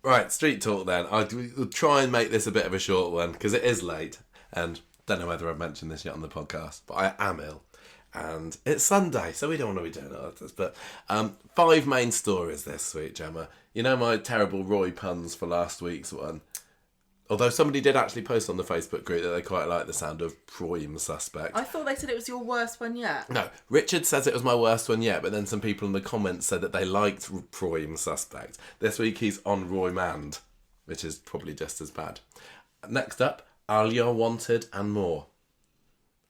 Right, street talk then. I'll try and make this a bit of a short one because it is late. And don't know whether I've mentioned this yet on the podcast, but I am ill. And it's Sunday, so we don't want to be doing all this. But 5 main stories this week, Gemma. You know my terrible Roy puns for last week's one? Although somebody did actually post on the Facebook group that they quite like the sound of prime suspect. I thought they said it was your worst one yet. No, Richard says it was my worst one yet, but then some people in the comments said that they liked prime suspect. This week he's on Roy Mand, which is probably just as bad. Next up, Alya wanted and more.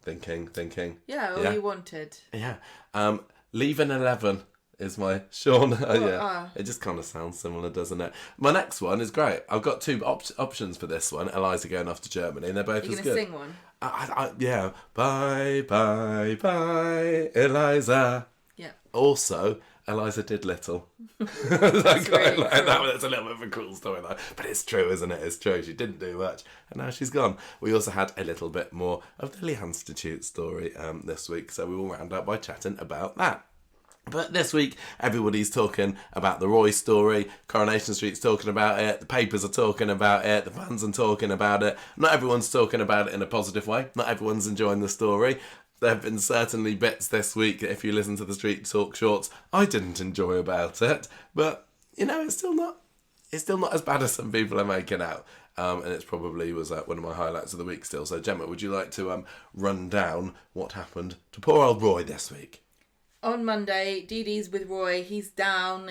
Thinking. Yeah, all you wanted. Yeah. Leaving 11 is my Sean. It just kind of sounds similar, doesn't it? My next one is great. I've got 2 options for this one. Eliza going off to Germany, and they're both as good. Are you going to sing one? Yeah. Bye, bye, bye, Eliza. Yeah. Also, Eliza Didlittle. That's really like that. That's a little bit of a cool story, though. But it's true, isn't it? It's true. She didn't do much, and now she's gone. We also had a little bit more of the Leanne and The Institute story this week, so we will round up by chatting about that. But this week, everybody's talking about the Roy story. Coronation Street's talking about it. The papers are talking about it. The fans are talking about it. Not everyone's talking about it in a positive way. Not everyone's enjoying the story. There have been certainly bits this week, if you listen to the Street Talk shorts, I didn't enjoy about it. But, you know, it's still not as bad as some people are making out. And it probably was one of my highlights of the week still. So, Gemma, would you like to run down what happened to poor old Roy this week? On Monday, Dee Dee's with Roy. He's down.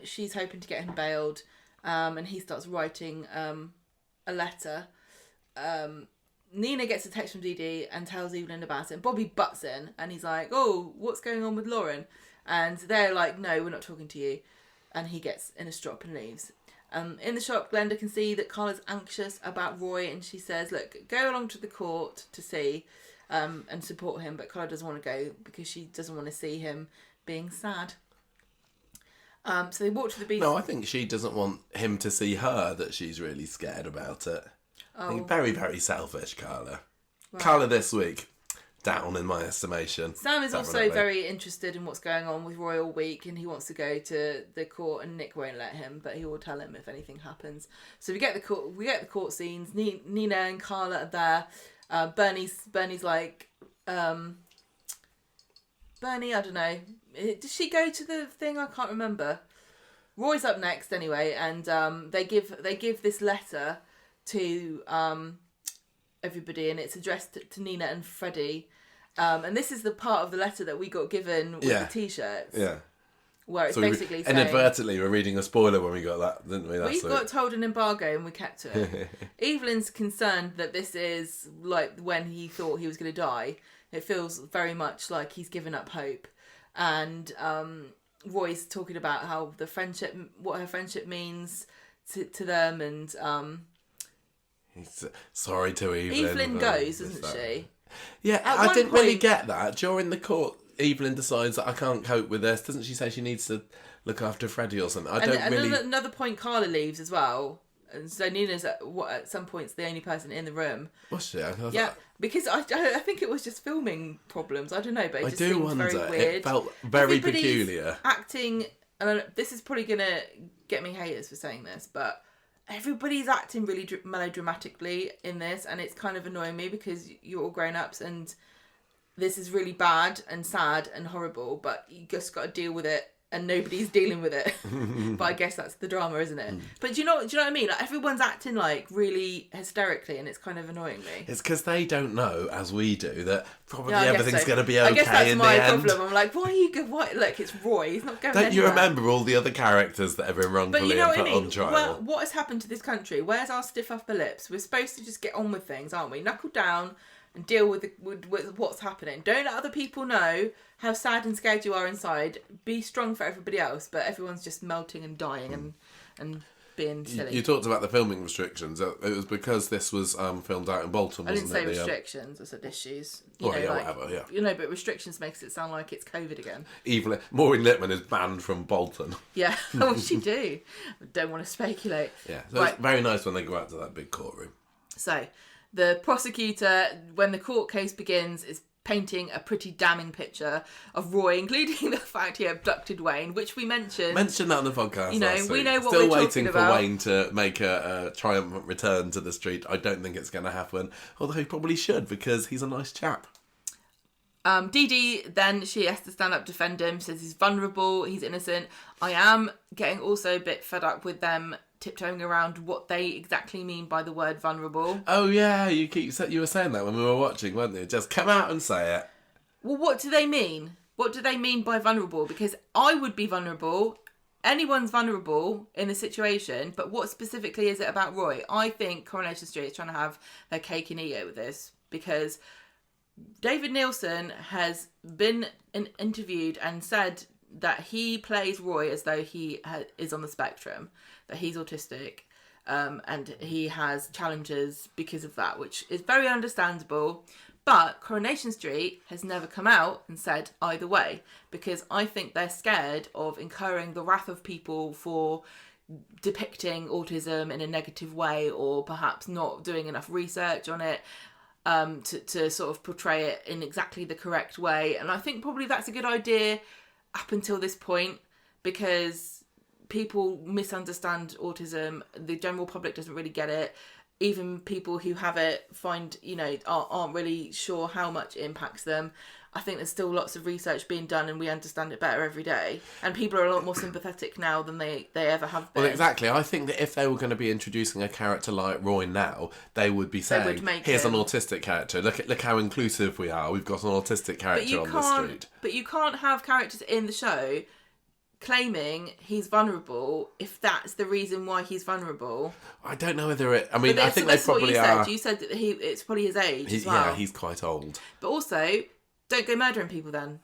She's hoping to get him bailed. And he starts writing a letter. Nina gets a text from Dee Dee and tells Evelyn about it. And Bobby butts in. And he's like, oh, what's going on with Lauren? And they're like, no, we're not talking to you. And he gets in a strop and leaves. In the shop, Glenda can see that Carla's anxious about Roy. And she says, look, go along to the court to see... and support him, but Carla doesn't want to go because she doesn't want to see him being sad. So they walk to the beach. No, I think she doesn't want him to see her that she's really scared about it. I think very, very selfish, Carla. Right. Carla this week, down in my estimation. Sam is also very interested in what's going on with Roy all week, and he wants to go to the court, and Nick won't let him, but he will tell him if anything happens. So we get the court scenes. Nina and Carla are there. Bernie's like, Bernie, I don't know. Did she go to the thing? I can't remember. Roy's up next anyway, and they give this letter to everybody, and it's addressed to Nina and Freddie. And this is the part of the letter that we got given with the T-shirts. Yeah. Where it's basically saying... Inadvertently, we're reading a spoiler when we got that, didn't we? We got told an embargo and we kept it. Evelyn's concerned that this is like when he thought he was going to die. It feels very much like he's given up hope. And Roy's talking about how what her friendship means to them. And he's sorry to Evelyn. Evelyn goes, doesn't she? Yeah, I didn't really get that. During the court... Evelyn decides that I can't cope with this. Doesn't she say she needs to look after Freddie or something? Another point, Carla leaves as well. And so Nina's at some points the only person in the room. Was she? Because I think it was just filming problems. I don't know, but it just seemed very weird. It felt very peculiar. Acting, and this is probably going to get me haters for saying this, but everybody's acting really melodramatically in this, and it's kind of annoying me because you're all grown-ups and... This is really bad and sad and horrible, but you just got to deal with it, and nobody's dealing with it. But I guess that's the drama, isn't it? But do you know what I mean? Like, everyone's acting like really hysterically, and it's kind of annoying me. It's because they don't know, as we do, that probably everything's going to be okay. I guess that's in my the end. problem. I'm like, why are you good? Look, it's Roy. He's not going. Don't you remember all the other characters that have been wrongfully put on trial? Well, what has happened to this country? Where's our stiff upper lips? We're supposed to just get on with things, aren't we? Knuckle down. And deal with what's happening. Don't let other people know how sad and scared you are inside. Be strong for everybody else, but everyone's just melting and dying and being silly. You talked about the filming restrictions. It was because this was filmed out in Bolton, wasn't it? I didn't say restrictions, I said issues. Whatever, yeah. You know, but restrictions makes it sound like it's COVID again. Maureen Lipman is banned from Bolton. Yeah, what she do? Don't want to speculate. Yeah, so it's very nice when they go out to that big courtroom. So... The prosecutor, when the court case begins, is painting a pretty damning picture of Roy, including the fact he abducted Wayne, which we mentioned. Mentioned that on the podcast. You know, last we week. know what Still we're waiting talking for about. Wayne to make a triumphant return to the street. I don't think it's going to happen, although he probably should because he's a nice chap. Dee Dee, then she has to stand up, defend him, says he's vulnerable, he's innocent. I am getting also a bit fed up with them tiptoeing around what they exactly mean by the word vulnerable. Oh yeah, you were saying that when we were watching, weren't you? Just come out and say it. Well, what do they mean? What do they mean by vulnerable? Because I would be vulnerable. Anyone's vulnerable in a situation, but what specifically is it about Roy? I think Coronation Street is trying to have their cake and eat it with this, because David Nielsen has been interviewed and said that he plays Roy as though he is on the spectrum, that he's autistic, and he has challenges because of that, which is very understandable. But Coronation Street has never come out and said either way, because I think they're scared of incurring the wrath of people for depicting autism in a negative way, or perhaps not doing enough research on it to sort of portray it in exactly the correct way. And I think probably that's a good idea up until this point, because people misunderstand autism. The general public doesn't really get it. Even people who have it find, aren't really sure how much it impacts them. I think there's still lots of research being done, and we understand it better every day. And people are a lot more sympathetic now than they ever have been. Well, exactly. I think that if they were going to be introducing a character like Roy now, they would be saying, here's an autistic character. Look how inclusive we are. We've got an autistic character on the street. But you can't have characters in the show claiming he's vulnerable if that's the reason why he's vulnerable. I don't know whether it... I mean, I think they probably are. You said that it's probably his age as well. Yeah, he's quite old. But also, don't go murdering people then.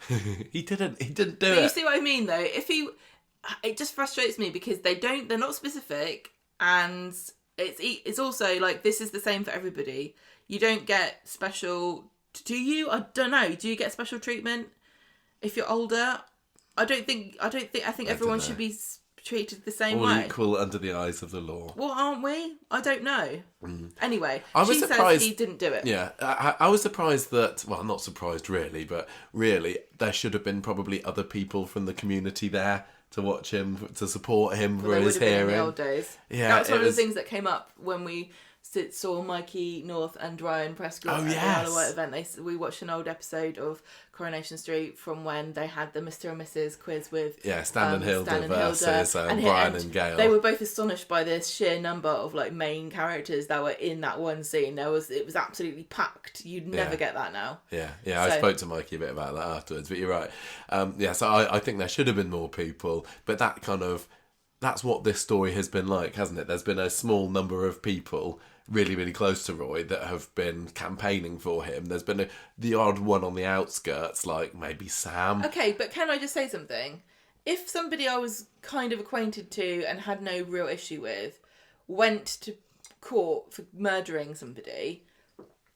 He didn't do it. But you see what I mean, though? It just frustrates me because they're not specific, and it's also like, this is the same for everybody. You don't get special... Do you? I don't know. Do you get special treatment if you're older? I think everyone should be treated the same way. All equal under the eyes of the law. Well, aren't we? I don't know. Anyway, she says he didn't do it. Yeah, I was surprised that, well, not surprised really, but really there should have been probably other people from the community there to watch him, to support him for his hearing. In the old days. Yeah, that was one of the things that came up when we saw Mikey North and Ryan Prescott at the Isle of Wight event. We watched an old episode of Coronation Street from when they had the Mr. and Mrs. quiz with Stan and Hilda versus Brian and Gail. They were both astonished by this sheer number of main characters that were in that one scene. It was absolutely packed. You'd never get that now. Yeah. I spoke to Mikey a bit about that afterwards, but you're right. So I think there should have been more people, but that's what this story has been like, hasn't it? There's been a small number of people really, really close to Roy that have been campaigning for him. There's been the odd one on the outskirts, like maybe Sam. Okay, but can I just say something? If somebody I was kind of acquainted to and had no real issue with went to court for murdering somebody,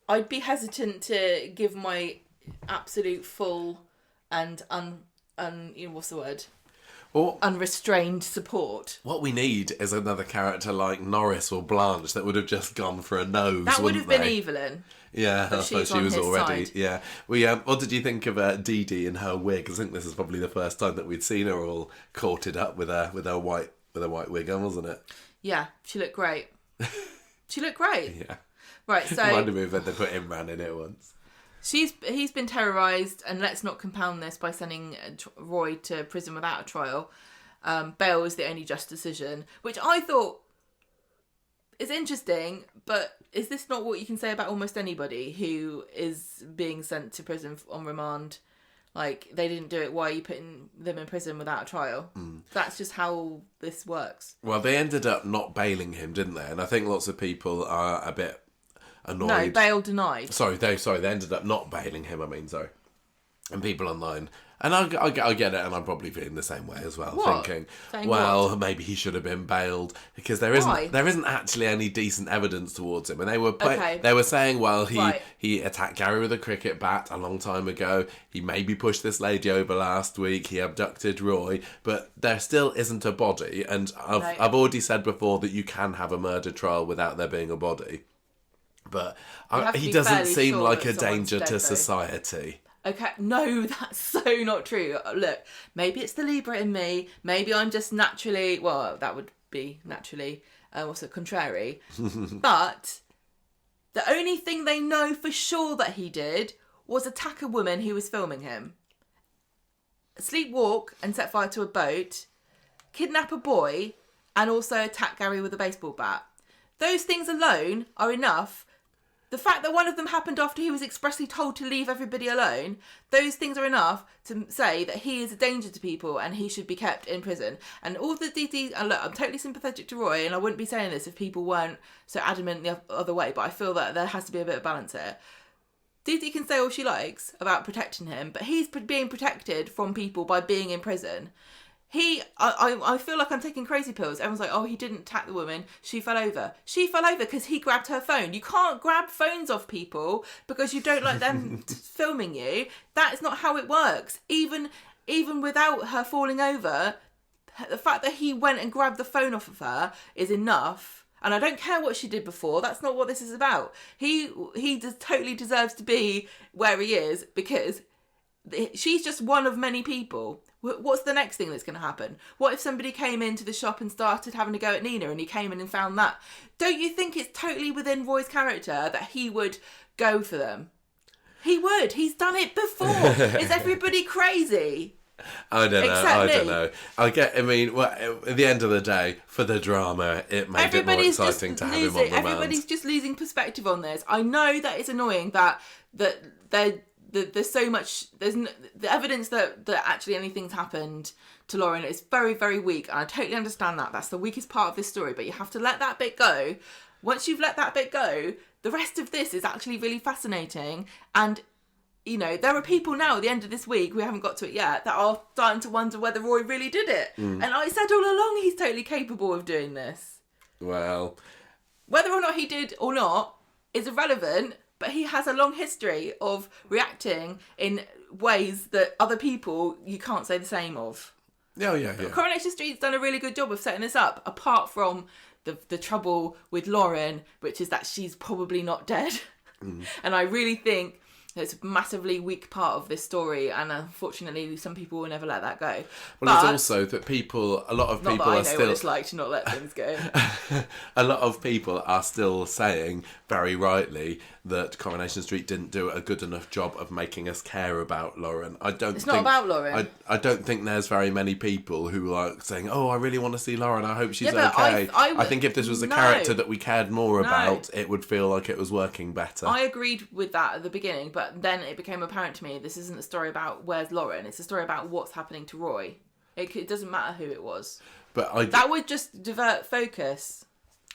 I'd be hesitant to give my absolute full and what's the word? Unrestrained support. What we need is another character like Norris or Blanche that would have just gone for a nose. That would have been they? Evelyn. Yeah, I suppose she was already. Side. Yeah, what did you think of Dee Dee and her wig? I think this is probably the first time that we'd seen her all courted up with her white wig on, wasn't it? Yeah, she looked great. Yeah. Right, so reminded me of when they put Imran in it once. He's been terrorised, and let's not compound this by sending Roy to prison without a trial. Bail is the only just decision, which I thought is interesting, but is this not what you can say about almost anybody who is being sent to prison on remand? Like, they didn't do it, why are you putting them in prison without a trial? That's just how this works. Well, they ended up not bailing him, didn't they? And I think lots of people are a bit annoyed. No, bail denied. They ended up not bailing him, And people online, and I get it, and I'm probably feeling the same way as well, thinking, maybe he should have been bailed, because there isn't actually any decent evidence towards him. And they were saying, he attacked Gary with a cricket bat a long time ago, he maybe pushed this lady over last week, he abducted Roy, but there still isn't a body. And I've already said before that you can have a murder trial without there being a body. But have to he be doesn't fairly seem sure like that a someone's danger dead, to though. society. Okay, no, that's so not true. Look, maybe it's the Libra in me. Maybe I'm just naturally, well, that would be naturally, also contrary. But the only thing they know for sure that he did was attack a woman who was filming him, sleepwalk and set fire to a boat, kidnap a boy, and also attack Gary with a baseball bat. Those things alone are enough. The fact that one of them happened after he was expressly told to leave everybody alone, those things are enough to say that he is a danger to people and he should be kept in prison. And all the DD, and look, I'm totally sympathetic to Roy, and I wouldn't be saying this if people weren't so adamant the other way, but I feel that there has to be a bit of balance here. DD can say all she likes about protecting him, but he's being protected from people by being in prison. I feel like I'm taking crazy pills. Everyone's like, oh, he didn't attack the woman. She fell over. She fell over because he grabbed her phone. You can't grab phones off people because you don't like them filming you. That is not how it works. Even without her falling over, the fact that he went and grabbed the phone off of her is enough. And I don't care what she did before. That's not what this is about. He totally deserves to be where he is because she's just one of many people. What's the next thing that's going to happen? What if somebody came into the shop and started having a go at Nina and he came in and found that? Don't you think it's totally within Roy's character that he would go for them? He would. He's done it before. Is everybody crazy? I don't know. Except I don't me. know. I mean, well, at the end of the day, for the drama, it made it more exciting to have him on remand. Everybody's just losing perspective on this. I know that it's annoying that there's so much, the evidence that actually anything's happened to Lauren is very, very weak. And I totally understand that. That's the weakest part of this story, but you have to let that bit go. Once you've let that bit go, the rest of this is actually really fascinating. And, you know, there are people now at the end of this week, we haven't got to it yet, that are starting to wonder whether Roy really did it. And I said all along he's totally capable of doing this. Well, Whether or not he did or not is irrelevant, but he has a long history of reacting in ways that other people you can't say the same of. yeah. Coronation Street's done a really good job of setting this up, apart from the trouble with Lauren, which is that she's probably not dead. And I really think it's a massively weak part of this story, and unfortunately some people will never let that go. Well, but it's also that a lot of not people that I are know still... what it's like to not let things go. A lot of people are still saying, very rightly, that Coronation Street didn't do a good enough job of making us care about Lauren. It's not about Lauren. I don't think there's very many people who are saying, oh, I really want to see Lauren, I hope she's Yeah, but okay. I think if this was a character that we cared more about, it would feel like it was working better. I agreed with that at the beginning, but then it became apparent to me this isn't a story about where's Lauren, it's a story about what's happening to Roy. It doesn't matter who it was. But that would just divert focus.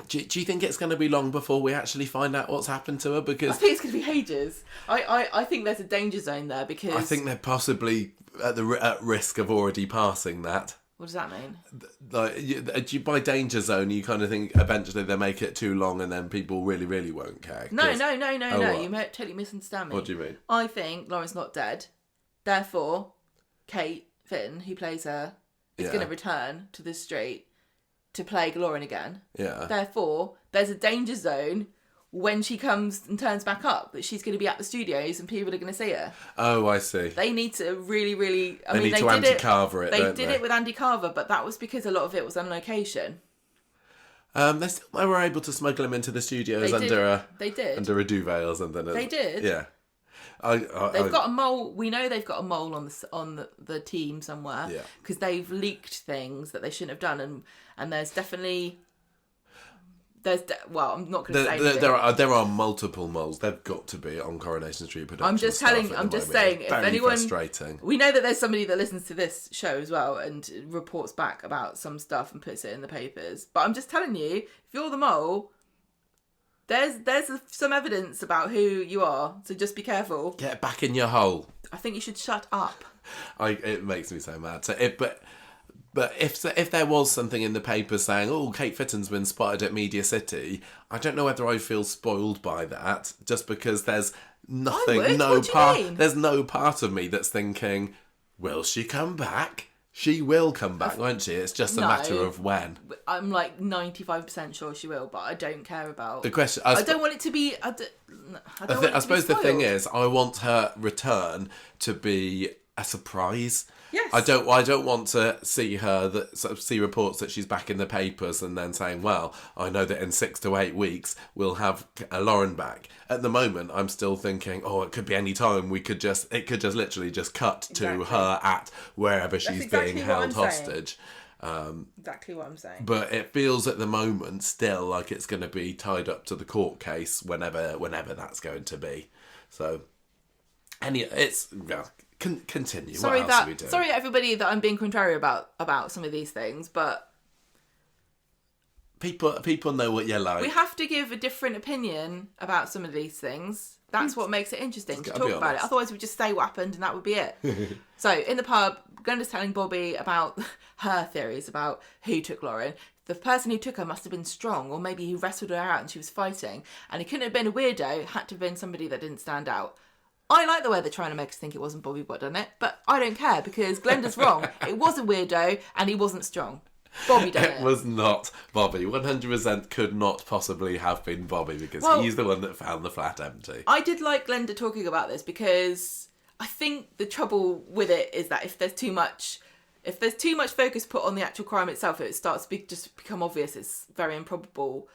Do you think it's going to be long before we actually find out what's happened to her? Because I think it's going to be ages. I think there's a danger zone there because... I think they're possibly at risk of already passing that. What does that mean? Like, by danger zone, you kind of think eventually they make it too long and then people really, really won't care. No. What? You totally misunderstand me. What do you mean? I think Lauren's not dead. Therefore, Kate Fitton, who plays her, is going to return to the street to play Lauren again. Yeah. Therefore, there's a danger zone when she comes and turns back up that she's going to be at the studios and people are going to see her. Oh, I see. They need to really, really... They need to Andy Carver it, They did it with Andy Carver, but that was because a lot of it was on location. They were able to smuggle him into the studios under a duvet or something. They did. Yeah. They've got a mole. We know they've got a mole on the team somewhere because they've leaked things that they shouldn't have done, and there's definitely I'm not going to say anything. There are multiple moles. They've got to be on Coronation Street production. I'm just saying. If anyone, frustrating. We know that there's somebody that listens to this show as well and reports back about some stuff and puts it in the papers. But I'm just telling you, if you're the mole, there's some evidence about who you are. So just be careful. Get back in your hole. I think you should shut up. It makes me so mad. But if there was something in the paper saying, oh, Kate Fitton's been spotted at Media City, I don't know whether I feel spoiled by that, just because there's nothing, There's no part of me that's thinking, will she come back? She will come back, won't she? It's just a matter of when. I'm like 95% sure she will, but I don't care about... The question... I don't want it to be... I suppose the thing is, I want her return to be a surprise. Yes. I don't want to see her see reports that she's back in the papers and then saying, well, I know that in 6 to 8 weeks we'll have Lauren back. At the moment, I'm still thinking, it could be any time. It could just literally just cut to her at wherever she's being held hostage. Exactly what I'm saying. But it feels at the moment still like it's going to be tied up to the court case whenever that's going to be. So, continue. Sorry what else are we doing? Sorry everybody that I'm being contrary about some of these things, but people know what you're like. we have to give a different opinion about some of these things. That's what makes it interesting to talk about it. Otherwise, we just say what happened and that would be it. So, in the pub, Glenda's telling Bobby about her theories about who took Lauren. The person who took her must have been strong, or maybe he wrestled her out and she was fighting. And it couldn't have been a weirdo, it had to have been somebody that didn't stand out. I like the way they're trying to make us think it wasn't Bobby Bot done it, but I don't care because Glenda's wrong. It was a weirdo and he wasn't strong. Bobby done it. It was not Bobby. 100% could not possibly have been Bobby because he's the one that found the flat empty. I did like Glenda talking about this because I think the trouble with it is that if there's too much focus put on the actual crime itself, it starts to just become obvious it's very improbable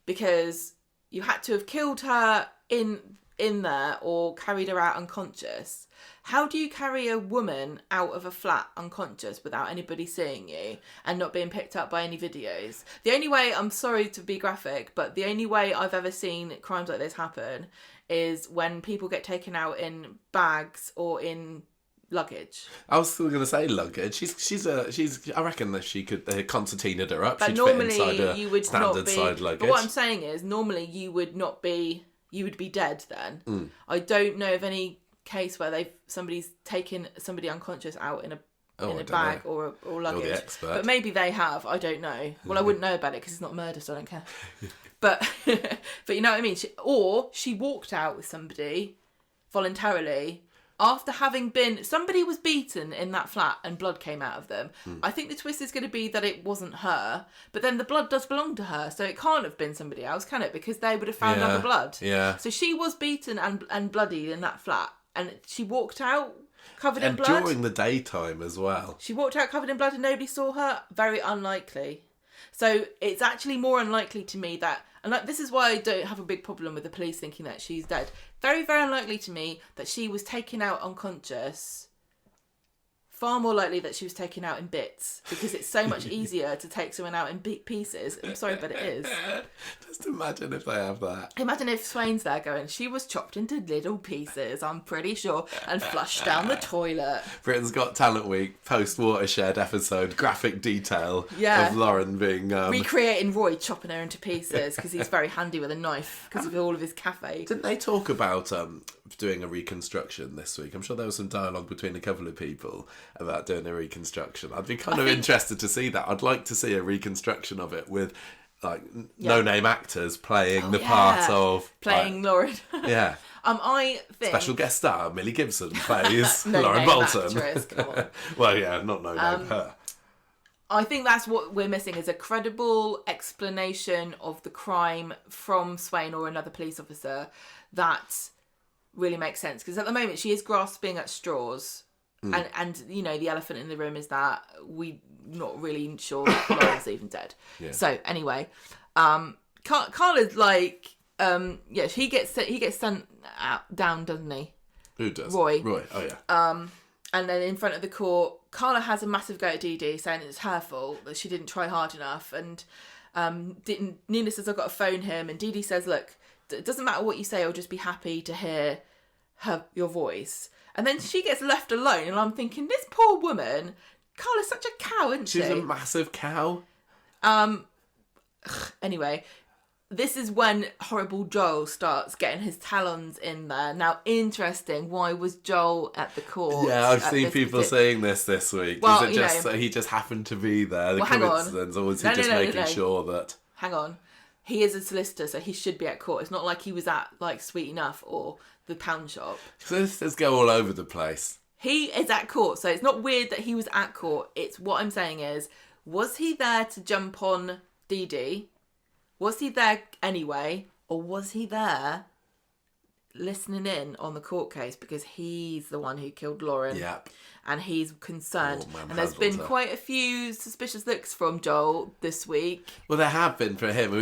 because you had to have killed her in there or carried her out unconscious. How do you carry a woman out of a flat unconscious without anybody seeing you and not being picked up by any videos? The only way, I'm sorry to be graphic, but the only way I've ever seen crimes like this happen is when people get taken out in bags or in luggage. I was still going to say luggage. She's. I reckon that she could. Concertinaed her up. But she'd normally fit inside you would standard not be. Side luggage. But what I'm saying is, normally you would not be. You would be dead then. I don't know of any case where somebody's taken somebody unconscious out in a bag or luggage. You're the expert. But maybe they have. I don't know. Well, I wouldn't know about it because it's not murder, so I don't care. But you know what I mean. She walked out with somebody voluntarily after having been... Somebody was beaten in that flat and blood came out of them. I think the twist is going to be that it wasn't her, but then the blood does belong to her, so it can't have been somebody else, can it? Because they would have found other blood. Yeah. So she was beaten and bloodied in that flat, and she walked out covered in And blood. during the daytime as well. She walked out covered in blood and nobody saw her? Very unlikely. So it's actually more unlikely to me that... And this is why I don't have a big problem with the police thinking that she's dead. Very, very unlikely to me that she was taken out unconscious. Far more likely that she was taken out in bits, because it's so much easier to take someone out in pieces. I'm sorry, but it is. Just imagine if they have that. Imagine if Swain's there going, she was chopped into little pieces, I'm pretty sure, and flushed down the toilet. Britain's Got Talent Week, post-Watershed episode, graphic detail of Lauren being... recreating Roy chopping her into pieces, because he's very handy with a knife, because of all of his cafe. Didn't they talk about doing a reconstruction this week? I'm sure there was some dialogue between a couple of people about doing a reconstruction. I'd be kind of interested to see that. I'd like to see a reconstruction of it with no-name actors playing the part of... Playing Lauren. Yeah. I think... Special guest star, Millie Gibson plays No Lauren name Bolton. Actress, come on. Well, yeah, not no-name, her. I think that's what we're missing, is a credible explanation of the crime from Swain or another police officer that really makes sense. Because at the moment she is grasping at straws. And you know, the elephant in the room is that we're not really sure that Lauren's even dead. Yeah. So anyway, Carla's like, he gets sent out, down, doesn't he? Who does? Roy. Oh yeah. And then in front of the court, Carla has a massive go at Dee Dee, saying it's her fault that she didn't try hard enough. And Nina says, I've got to phone him. And Dee Dee says, look, it doesn't matter what you say, I'll just be happy to hear your voice. And then she gets left alone, and I'm thinking, this poor woman, Carla's such a cow, isn't she? She's a massive cow. Anyway, this is when horrible Joel starts getting his talons in there. Now, interesting, why was Joel at the court? Yeah, I've seen people saying this week. Well, is it just he just happened to be there, the coincidence, or was he just making sure that... Hang on. He is a solicitor, so he should be at court. It's not like he was at, Sweet Enough or the pound shop. Solicitors go all over the place. He is at court, so it's not weird that he was at court. It's what I'm saying is, was he there to jump on Dee Dee? Was he there anyway? Or was he there listening in on the court case because he's the one who killed Lauren? Yep. And he's concerned. Oh, and there's been quite a few suspicious looks from Joel this week. Well, there have been for him.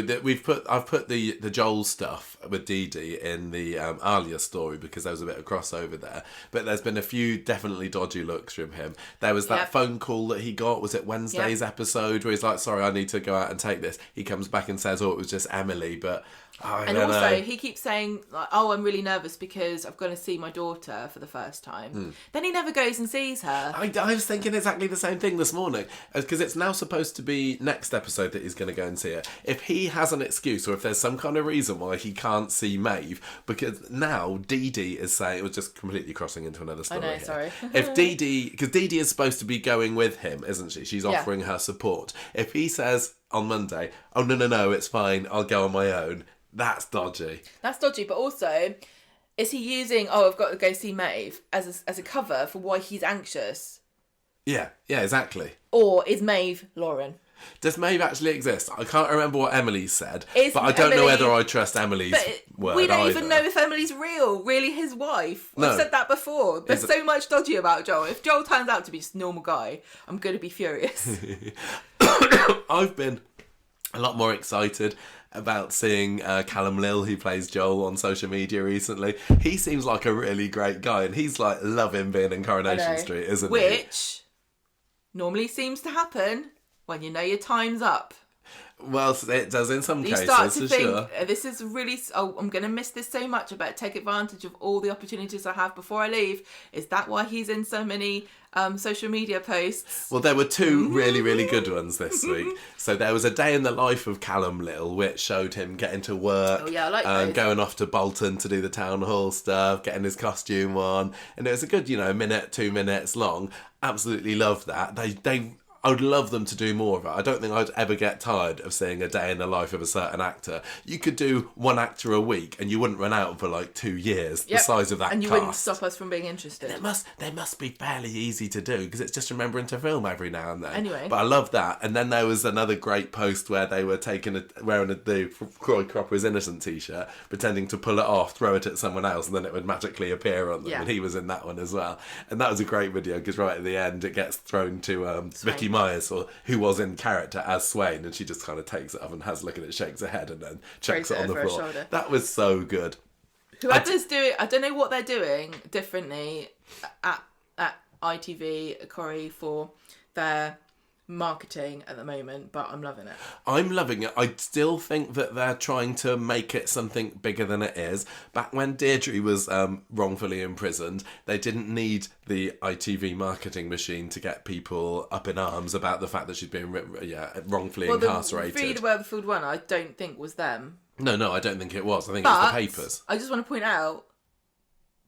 I've put the Joel stuff with Dee Dee in the Alia story because there was a bit of crossover there. But there's been a few definitely dodgy looks from him. There was that phone call that he got. Was it Wednesday's episode where he's like, "Sorry, I need to go out and take this." He comes back and says, "Oh, it was just Emily," but. And also, he keeps saying, like, "Oh, I'm really nervous because I've got to see my daughter for the first time." Then he never goes and sees her. I was thinking exactly the same thing this morning, because it's now supposed to be next episode that he's going to go and see her. If he has an excuse, or if there's some kind of reason why he can't see Maeve, because now Dee Dee is saying, it was just completely crossing into another story. I know, sorry. If Dee Dee, because Dee Dee is supposed to be going with him, isn't she? She's offering her support. If he says on Monday, "Oh, no, it's fine, I'll go on my own," that's dodgy. That's dodgy, but also, is he using, "Oh, I've got to go see Maeve," as a cover for why he's anxious? Yeah, exactly. Or is Maeve Lauren? Does Maeve actually exist? I can't remember what Emily said, but I don't know whether I trust Emily's word we don't either. even know if Emily's really his wife. We've said that before. There's so much dodgy about Joel. If Joel turns out to be just a normal guy, I'm going to be furious. I've been a lot more excited about seeing Callum Lill, who plays Joel, on social media recently. He seems like a really great guy, and he's like loving being in Coronation Street, isn't he? Which normally seems to happen when you know your time's up. Well, it does in some cases, you start to think, sure. This is really... Oh, I'm going to miss this so much. I better take advantage of all the opportunities I have before I leave. Is that why he's in so many social media posts? Well, there were two really, really good ones this week. So there was a day in the life of Callum Lill, which showed him getting to work. Oh, yeah, I like those. Going off to Bolton to do the town hall stuff, getting his costume on. And it was a good, minute, 2 minutes long. Absolutely loved that. I would love them to do more of it. I don't think I'd ever get tired of seeing a day in the life of a certain actor. You could do one actor a week and you wouldn't run out for like 2 years, the size of that and you cast. Wouldn't stop us from being interested. They must be fairly easy to do because it's just remembering to film every now and then. Anyway. But I love that. And then there was another great post where they were wearing the Roy Cropper's Innocent t-shirt, pretending to pull it off, throw it at someone else, and then it would magically appear on them. Yeah. And he was in that one as well. And that was a great video because right at the end it gets thrown to Vicky Myers, who was in character as Swain, and she just kind of takes it up and has a look at it, shakes her head, and then chucks it on the floor. That was so good. Whoever's doing, I don't know what they're doing differently at ITV, Corrie, for their marketing at the moment, but I'm loving it. I'm loving it. I still think that they're trying to make it something bigger than it is. Back when Deirdre was wrongfully imprisoned, they didn't need the ITV marketing machine to get people up in arms about the fact that she'd been wrongfully incarcerated. The Frida Weatherfield one, I don't think was them. No, I don't think it was. I think it was the papers. I just want to point out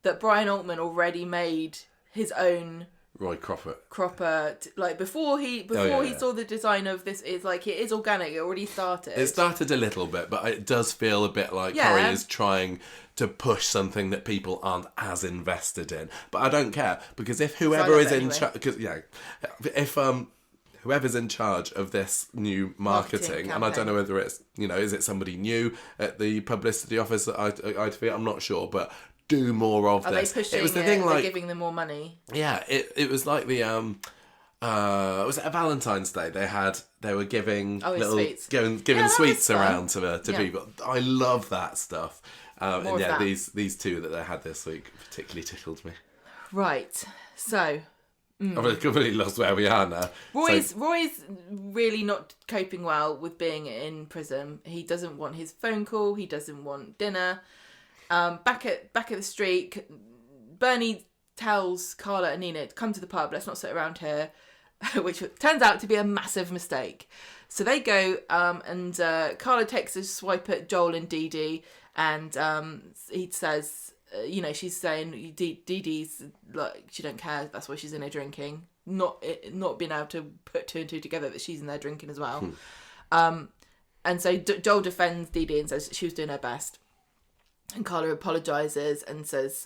that Brian Altman already made his own Roy Cropper, like before he saw the design of this, it's like it is organic. It already started. It started a little bit, but it does feel a bit like Corrie is trying to push something that people aren't as invested in. But I don't care because if whoever is in charge, if whoever's in charge of this new marketing and I don't know whether it's is it somebody new at the publicity office at ITV, I'm not sure, but. Do more of this. Are they pushing it was the thing like giving them more money? Yeah, it was like the was it a Valentine's Day? They were giving sweets. giving sweets around to people. I love that stuff. And yeah, these two that they had this week particularly tickled me. Right. So I've completely lost where we are now. Roy's really not coping well with being in prison. He doesn't want his phone call. He doesn't want dinner. Back at the street, Bernie tells Carla and Nina to come to the pub. Let's not sit around here, which turns out to be a massive mistake. So they go, and Carla takes a swipe at Joel and Dee Dee, and he says, she's saying Dee Dee's like she don't care. That's why she's in there drinking. Not being able to put two and two together that she's in there drinking as well. And so Joel defends Dee Dee and says she was doing her best. And Carla apologises and says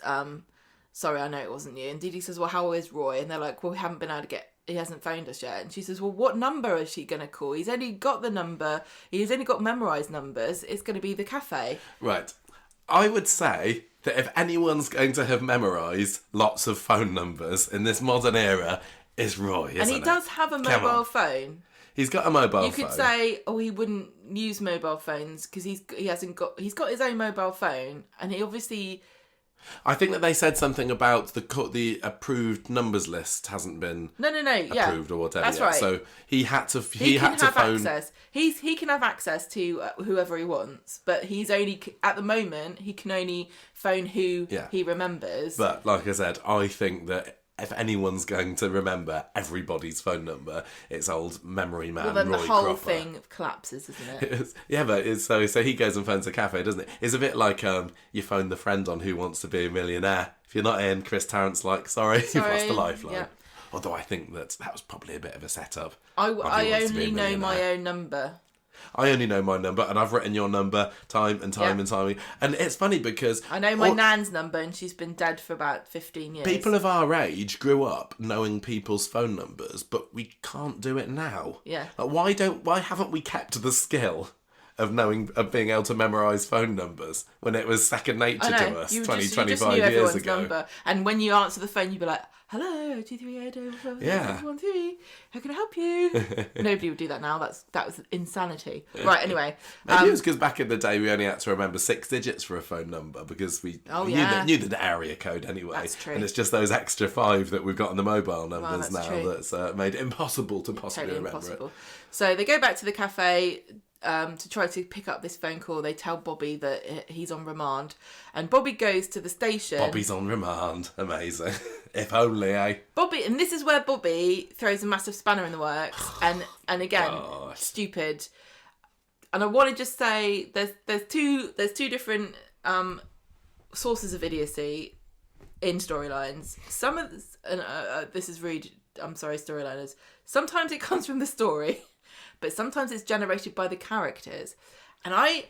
sorry, I know it wasn't you. And Dee Dee says, well, how is Roy? And they're like, well, we haven't been able to he hasn't phoned us yet. And she says, well, what number is she going to call? He's only got the number. He's only got memorised numbers. It's going to be the cafe. Right. I would say that if anyone's going to have memorised lots of phone numbers in this modern era, it's Roy, isn't it? And he does have a mobile phone. He's got a mobile phone. You could say, oh, he wouldn't use mobile phones because he's got his own mobile phone, and he obviously. I think that they said something about the approved numbers list hasn't been approved or whatever. That's yet. right. So he had to phone. Access. He can have access to whoever he wants, but he's only at the moment he can only phone who he remembers. But like I said, I think that if anyone's going to remember everybody's phone number, it's old memory man Roy Cropper. Well, then the whole thing collapses, isn't it? But so he goes and phones a cafe, doesn't it? It's a bit like you phone the friend on Who Wants to Be a Millionaire. If you're not in, Chris Tarrant's like, sorry. You've lost the lifeline. Yeah. Although I think that was probably a bit of a setup. I only know my own number. I only know my number, and I've written your number time and time and time. And it's funny because I know my nan's number, and she's been dead for about 15 years. People of our age grew up knowing people's phone numbers, but we can't do it now. Yeah. Like, why haven't we kept the skill of being able to memorise phone numbers when it was second nature to us 25 years ago? Number. And when you answer the phone, you'd be like, hello, 238 how can I help you? Nobody would do that now. That was insanity. Right, anyway. Maybe it was because back in the day we only had to remember 6 digits for a phone number because we knew the area code anyway. That's true. And it's just those extra 5 that we've got on the mobile numbers that's made it impossible to possibly remember it. So they go back to the cafe to try to pick up this phone call. They tell Bobby that he's on remand, and Bobby goes to the station. Bobby's on remand. Amazing. If only, eh? Bobby, and this is where Bobby throws a massive spanner in the works, and again, stupid. And I want to just say there's two different sources of idiocy in storylines. Some of this, this is rude. I'm sorry, storyliners. Sometimes it comes from the story. But sometimes it's generated by the characters. And I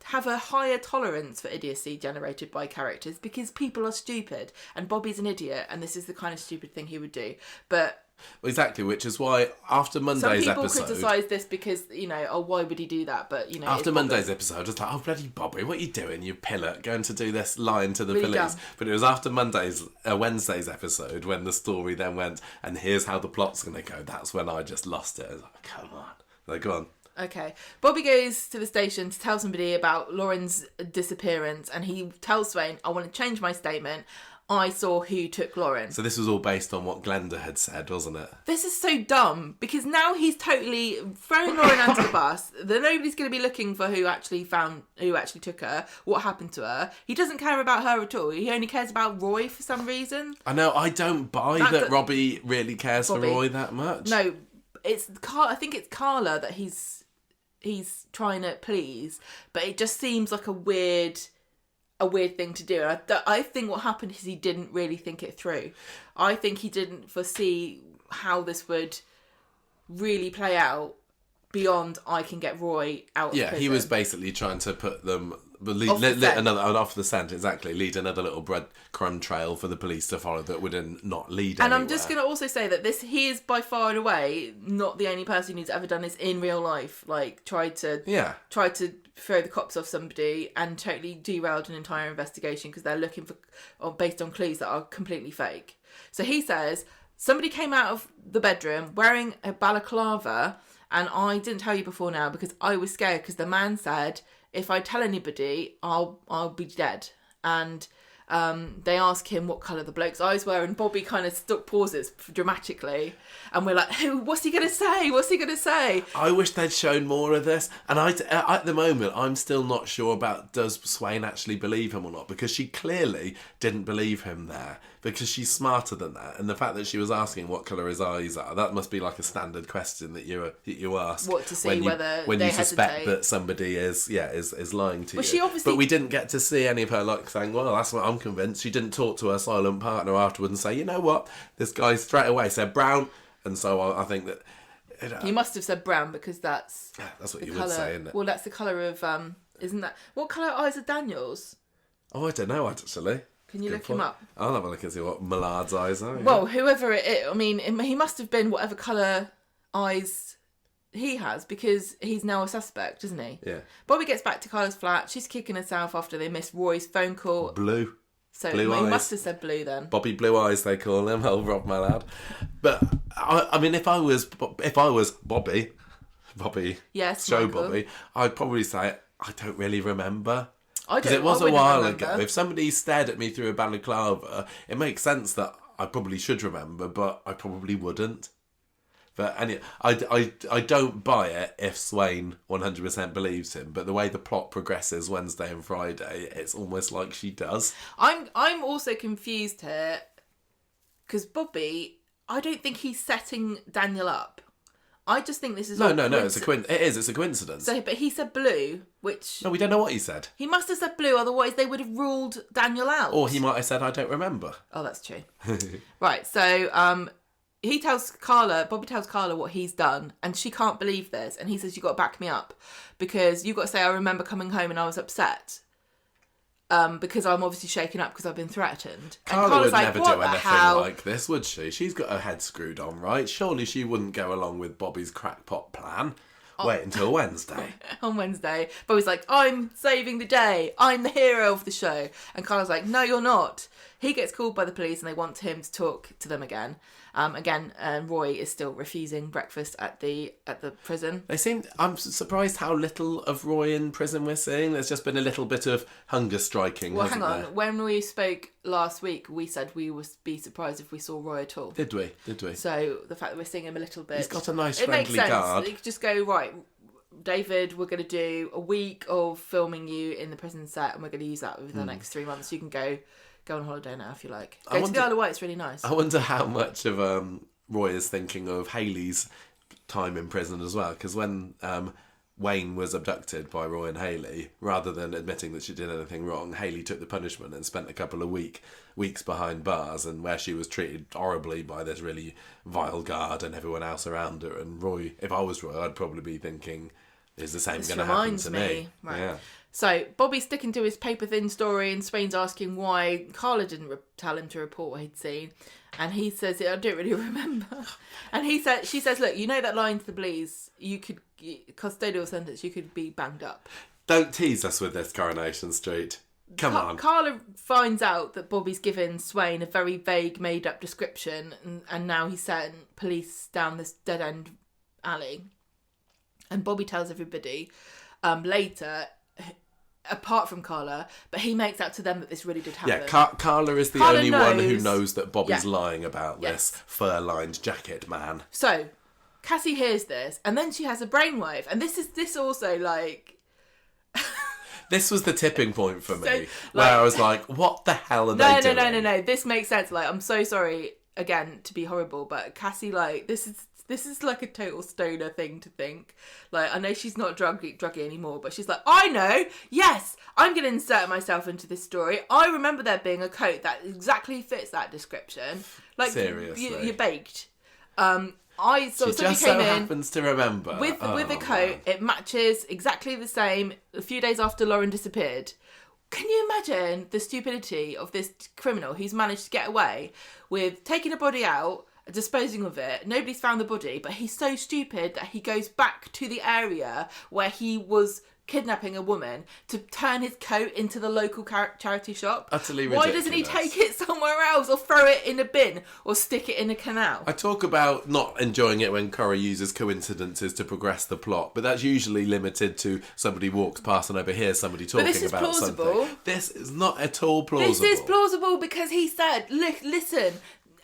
have a higher tolerance for idiocy generated by characters because people are stupid. And Bobby's an idiot, and this is the kind of stupid thing he would do. But exactly, which is why after Monday's episode... Some people criticise this because, why would he do that? But, after Monday's episode, it's like, oh, bloody Bobby, what are you doing, you pillar, going to do this line to the really police? Dumb. But it was after Wednesday's episode when the story then went, and here's how the plot's going to go. That's when I just lost it. I was like, come on. Like, go on. Okay. Bobby goes to the station to tell somebody about Lauren's disappearance, and he tells Swain, I want to change my statement. I saw who took Lauren. So this was all based on what Glenda had said, wasn't it? This is so dumb, because now he's totally throwing Lauren under the bus. That nobody's going to be looking for who actually took her, what happened to her. He doesn't care about her at all. He only cares about Roy for some reason. I know, I don't buy that Robbie really cares for Roy that much. No, I think it's Carla that he's trying to please, but it just seems like a weird thing to do. I think what happened is he didn't really think it through. I think he didn't foresee how this would really play out beyond I can get Roy out of prison. He was basically trying to put them off the scent, exactly, lead another little breadcrumb trail for the police to follow that would not lead anywhere. I'm just going to also say that he is by far and away not the only person who's ever done this in real life. Like, tried to throw the cops off somebody and totally derailed an entire investigation because they're looking based on clues that are completely fake. So he says, somebody came out of the bedroom wearing a balaclava, and I didn't tell you before now because I was scared because the man said, if I tell anybody, I'll be dead. And they ask him what colour the bloke's eyes were, and Bobby kind of pauses dramatically, and we're like, what's he going to say? What's he going to say? I wish they'd shown more of this, and at the moment I'm still not sure about does Swain actually believe him or not, because she clearly didn't believe him there, because she's smarter than that, and the fact that she was asking what colour his eyes are, that must be like a standard question that you ask. What, to see when you they suspect hesitate that somebody is lying to you. She obviously... But we didn't get to see any of her like saying, well, that's what I'm convinced. She didn't talk to her silent partner afterwards and say, you know what, this guy straight away said brown, and so I think that... You must have said brown because that's what you would say, isn't it? Well, that's the colour of... isn't that... What colour eyes are Daniel's? Oh, I don't know, actually. Can you look him up? I'll have a look and see what Millard's eyes are. Well, whoever it is, I mean, he must have been whatever colour eyes he has, because he's now a suspect, isn't he? Yeah. Bobby gets back to Carla's flat. She's kicking herself after they missed Roy's phone call. Blue. So Blue he eyes. must have said blue then. Bobby Blue Eyes, they call him. Oh, Rob, my lad. But I mean, if I was Bobby, Yes, show Michael. Bobby, I'd probably say I don't really remember. I Because don't. it was I a wouldn't while remember. ago. If somebody stared at me through a balaclava, it makes sense that I probably should remember, but I probably wouldn't. But anyway, I don't buy it if Swain 100% believes him. But the way the plot progresses Wednesday and Friday, it's almost like she does. I'm also confused here because Bobby, I don't think he's setting Daniel up. I just think this is No. It's a coincidence. So, but he said blue, which No, we don't know what he said. he must have said blue. Otherwise, they would have ruled Daniel out. Or he might have said, I don't remember. Oh, that's true. Right. So, Bobby tells Carla what he's done, and she can't believe this. And he says, "You got to back me up, because you got to say I remember coming home and I was upset, because I'm obviously shaken up because I've been threatened." Carla would never do anything hell? like this, would she? She's got her head screwed on, right? Surely she wouldn't go along with Bobby's crackpot plan. Wait until Wednesday. On Wednesday, Bobby's like, "I'm saving the day. I'm the hero of the show." And Carla's like, "No, you're not." He gets called by the police and they want him to talk to them again. Roy is still refusing breakfast at the prison. I'm surprised how little of Roy in prison we're seeing. There's just been a little bit of hunger striking, Well, hasn't hang on. there? When we spoke last week, we said we would be surprised if we saw Roy at all. Did we? So the fact that we're seeing him a little bit... He's got a nice it makes friendly sense. guard. You could just go, right, David, we're going to do a week of filming you in the prison set and we're going to use that over the next 3 months. You can go on holiday now if you like. Go to the Isle of Wight, it's really nice. I wonder how much of Roy is thinking of Hayley's time in prison as well, because when Wayne was abducted by Roy and Hayley, rather than admitting that she did anything wrong, Hayley took the punishment and spent a couple of weeks behind bars, and where she was treated horribly by this really vile guard and everyone else around her. And Roy, if I was Roy, I'd probably be thinking, is the same going to happen to me? Right. Yeah. So Bobby's sticking to his paper-thin story, and Swain's asking why Carla didn't tell him to report what he'd seen. And he says, "I don't really remember." And she says, "Look, you know that line to the police, custodial sentence, you could be banged up." Don't tease us with this, Coronation Street. Come on. Carla finds out that Bobby's given Swain a very vague, made-up description, and now he's sent police down this dead-end alley. And Bobby tells everybody later, apart from Carla, but he makes out to them that this really did happen. Yeah, Carla is the only one who knows that Bobby's lying about this fur-lined jacket man. So, Cassie hears this, and then she has a brainwave, and this also, like... This was the tipping point for me, where I was like, what the hell are they doing? No, this makes sense. Like, I'm so sorry, again, to be horrible, but Cassie, like, this is like a total stoner thing to think. Like, I know she's not druggy anymore, but she's like, I know, yes, I'm going to insert myself into this story. I remember there being a coat that exactly fits that description. Like, seriously, you're baked. She just so happens to remember. With the coat, man. It matches exactly the same a few days after Lauren disappeared. Can you imagine the stupidity of this criminal who's managed to get away with taking a body out, disposing of it? Nobody's found the body, but he's so stupid that he goes back to the area where he was kidnapping a woman to turn his coat into the local charity shop. Utterly ridiculous. Why doesn't he take it somewhere else or throw it in a bin or stick it in a canal? I talk about not enjoying it when Corrie uses coincidences to progress the plot, but that's usually limited to somebody walks past and overhears somebody talking about plausible. Something. This is not at all plausible. This is plausible because he said, listen,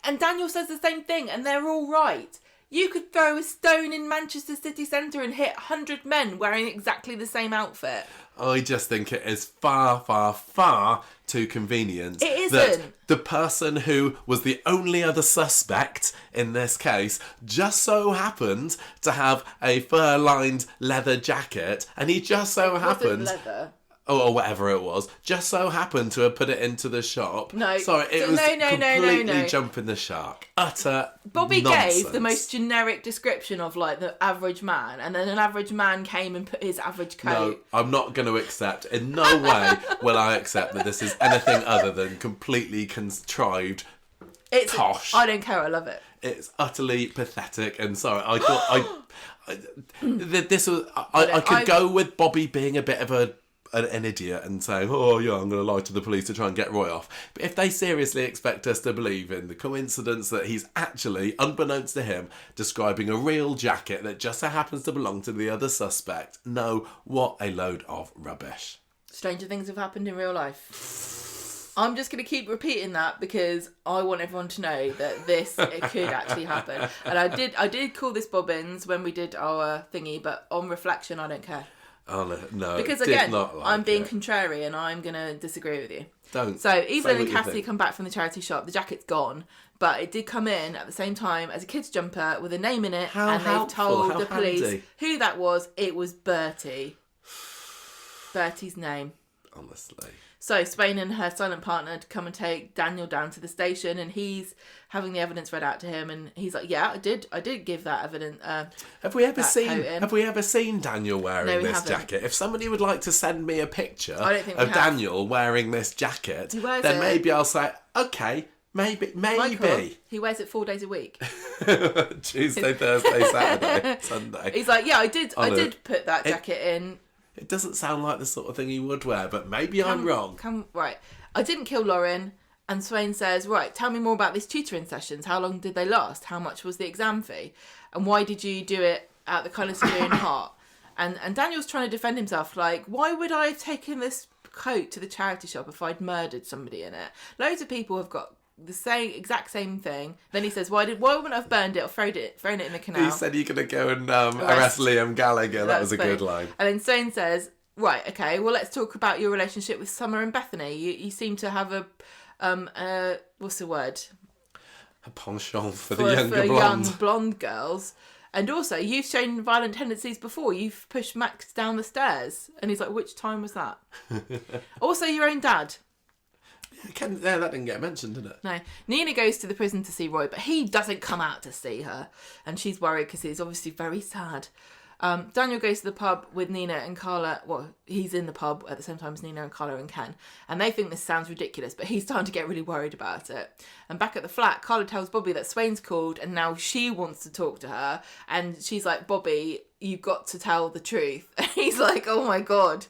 and Daniel says the same thing, and they're all right. You could throw a stone in Manchester city centre and hit 100 men wearing exactly the same outfit. I just think it is far, far, far too convenient. It isn't. That the person who was the only other suspect in this case just so happened to have a fur-lined leather jacket, and he just so happened... leather. or whatever it was, just so happened to have put it into the shop. No. Sorry, it was No. completely jumping the shark. Utter Bobby nonsense. gave the most generic description of like the average man, and then an average man came and put his average coat. No, I'm not going to accept. In no way will I accept that this is anything other than completely contrived tosh. I don't care. I love it. It's utterly pathetic. And sorry, I thought this was. I could go with Bobby being a bit of an idiot and saying, "Oh yeah, I'm going to lie to the police to try and get Roy off." But if they seriously expect us to believe in the coincidence that he's actually, unbeknownst to him, describing a real jacket that just so happens to belong to the other suspect, no, what a load of rubbish. Stranger things have happened in real life. I'm just going to keep repeating that because I want everyone to know that it could actually happen. And I did call this Bobbins when we did our thingy, but on reflection, I don't care. Oh, no. Because again, I'm being contrary and I'm going to disagree with you. Don't. So Evelyn and Cassie come back from the charity shop. The jacket's gone, but it did come in at the same time as a kid's jumper with a name in it. They've told the police who that was. It was Bertie. Bertie's name. Honestly. So Swain and her silent partner come and take Daniel down to the station, and he's having the evidence read out to him, and he's like, "Yeah, I did give that evidence." Have we ever seen Daniel wearing this jacket? If somebody would like to send me a picture of Daniel wearing this jacket, then maybe I'll say, okay, maybe. Michael, he wears it 4 days a week. Tuesday, Thursday, Saturday, Sunday. He's like, "Yeah, I did put that jacket in." It doesn't sound like the sort of thing he would wear, but maybe I'm wrong. Right. I didn't kill Lauren. And Swain says, right, tell me more about these tutoring sessions. How long did they last? How much was the exam fee? And why did you do it at the colours of your own heart? And Daniel's trying to defend himself, like, why would I have taken this coat to the charity shop if I'd murdered somebody in it? Loads of people have got the exact same thing. Then he says, why wouldn't I have burned it or thrown it in the canal? He said you're going to go and arrest Liam Gallagher. That was a good line. And then Swain says, right, okay, well, let's talk about your relationship with Summer and Bethany. You seem to have a what's the word? A penchant for the young blonde girls. And also, you've shown violent tendencies before. You've pushed Max down the stairs. And he's like, which time was that? Also, your own dad. Yeah, that didn't get mentioned, did it? No. Nina goes to the prison to see Roy, but he doesn't come out to see her. And she's worried because he's obviously very sad. Daniel goes to the pub with Nina and Carla. Well, he's in the pub at the same time as Nina and Carla and Ken. And they think this sounds ridiculous, but he's starting to get really worried about it. And back at the flat, Carla tells Bobby that Swain's called and now she wants to talk to her. And she's like, Bobby, you've got to tell the truth. And he's like, oh my God.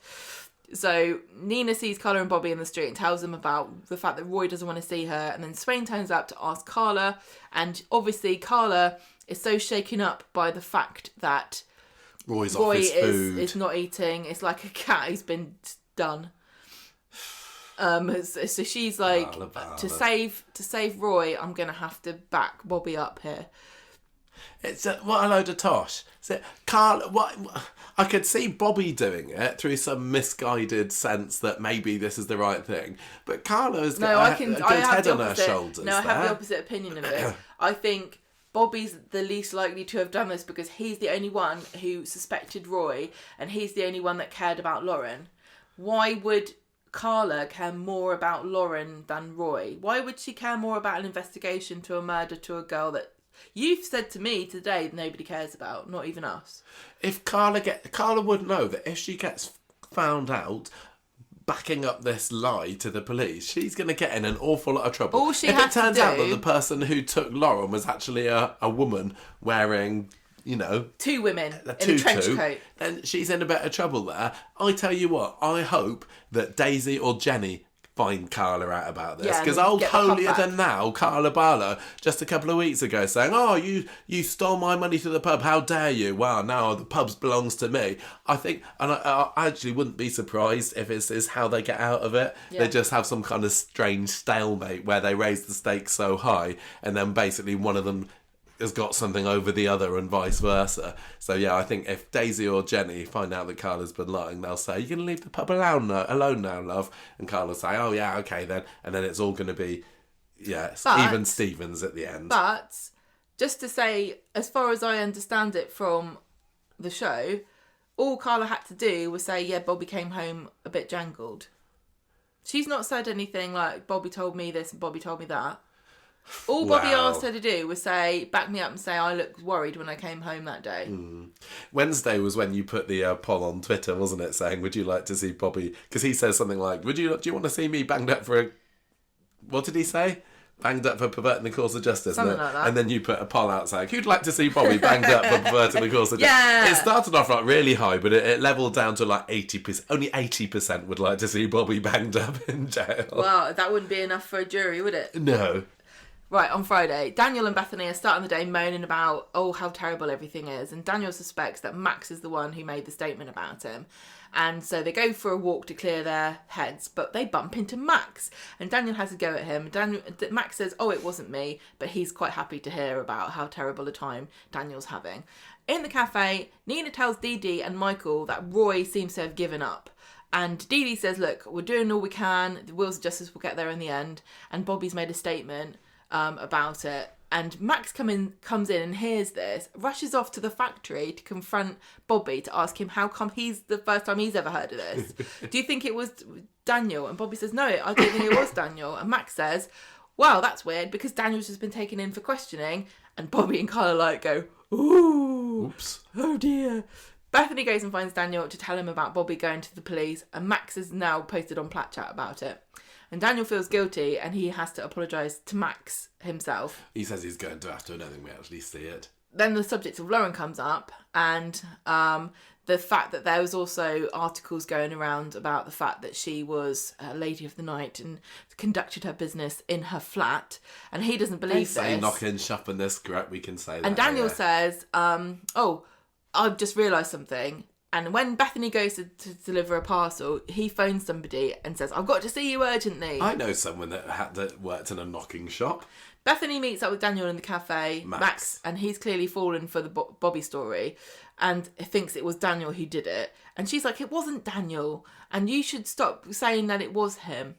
So Nina sees Carla and Bobby in the street and tells them about the fact that Roy doesn't want to see her. And then Swain turns up to ask Carla. And obviously Carla is so shaken up by the fact that Roy is not eating. It's like a cat who's been done. So she's like, to save Roy, I'm going to have to back Bobby up here. It's what a load of tosh. So Carla, what I could see Bobby doing it through some misguided sense that maybe this is the right thing, but Carla's got a good head on her shoulders. No, I have the opposite opinion of this. I think Bobby's the least likely to have done this because he's the only one who suspected Roy and he's the only one that cared about Lauren. Why would Carla care more about Lauren than Roy? Why would she care more about an investigation to a murder to a girl that you've said to me today nobody cares about, not even us? If Carla would know that if she gets found out backing up this lie to the police, she's going to get in an awful lot of trouble. If it turns out that the person who took Lauren was actually a woman wearing, two women in a trench coat, then she's in a bit of trouble there. I tell you what, I hope that Daisy or Jenny find Carla out about this, because old holier than thou Carla Barlow just a couple of weeks ago saying, oh, you stole my money to the pub, how dare you, wow, now the pub belongs to me. I think, and I actually wouldn't be surprised if this is how they get out of it. They just have some kind of strange stalemate where they raise the stakes so high and then basically one of them has got something over the other and vice versa. So yeah, I think if Daisy or Jenny find out that Carla's been lying, they'll say, you're going to leave the pub alone now, love. And Carla will say, oh yeah, okay then. And then it's all going to be, even Stevens at the end. But just to say, as far as I understand it from the show, all Carla had to do was say, yeah, Bobby came home a bit jangled. She's not said anything like, Bobby told me this and Bobby told me that. All Bobby asked her to do was say, back me up and say, I looked worried when I came home that day. Wednesday was when you put the poll on Twitter, wasn't it? Saying, would you like to see Bobby? Because he says something like, do you want to see me banged up for a... What did he say? Banged up for perverting the course of justice. Something like that. And then you put a poll out saying, who'd like to see Bobby banged up for perverting the course of justice? Yeah! It started off like really high, but it leveled down to like 80%. Only 80% would like to see Bobby banged up in jail. Well, that wouldn't be enough for a jury, would it? No. Right, on Friday, Daniel and Bethany are starting the day moaning about, how terrible everything is. And Daniel suspects that Max is the one who made the statement about him. And so they go for a walk to clear their heads, but they bump into Max. And Daniel has a go at him. Max says, it wasn't me, but he's quite happy to hear about how terrible a time Daniel's having. In the cafe, Nina tells Dee Dee and Michael that Roy seems to have given up. And Dee Dee says, look, we're doing all we can. The wheels of justice will get there in the end. And Bobby's made a statement about it. And Max comes in and hears this, rushes off to the factory to confront Bobby to ask him how come he's the first time he's ever heard of this. Do you think it was Daniel? And Bobby says, no, I don't think it was Daniel. And Max says, well, that's weird because Daniel's just been taken in for questioning. And Bobby and Carla go, ooh, oops, oh dear. Bethany goes and finds Daniel to tell him about Bobby going to the police. And Max is now posted on Platchat about it. And Daniel feels guilty and he has to apologise to Max himself. He says he's going to have to, I don't think we actually see it. Then the subject of Lauren comes up and the fact that there was also articles going around about the fact that she was a lady of the night and conducted her business in her flat. And he doesn't believe this. They say knocking shop in this, correct, we can say that. And Daniel says, I've just realised something. And when Bethany goes to deliver a parcel, he phones somebody and says, I've got to see you urgently. I know someone that worked in a knocking shop. Bethany meets up with Daniel in the cafe, Max, and he's clearly fallen for the Bobby story and thinks it was Daniel who did it. And she's like, it wasn't Daniel, and you should stop saying that it was him.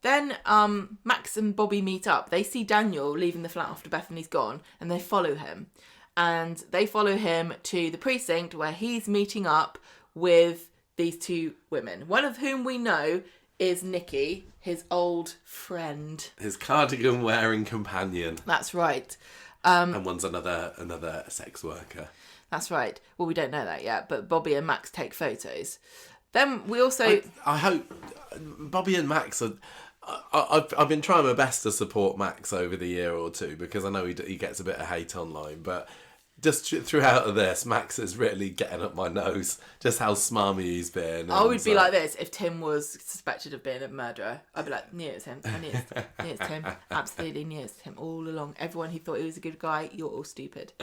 Then Max and Bobby meet up. They see Daniel leaving the flat after Bethany's gone, and they follow him. And they follow him to the precinct where he's meeting up with these two women. One of whom we know is Nikki, his old friend. His cardigan-wearing companion. That's right. And one's another sex worker. That's right. Well, we don't know that yet, but Bobby and Max take photos. Then we also... I hope Bobby and Max are... I've been trying my best to support Max over the year or two because I know he gets a bit of hate online, but just throughout of this, Max is really getting up my nose just how smarmy he's been. I would be like this if Tim was suspected of being a murderer. I'd be like, knew it was him. I knew it's Tim. Absolutely knew it's him all along. Everyone who thought he was a good guy, you're all stupid.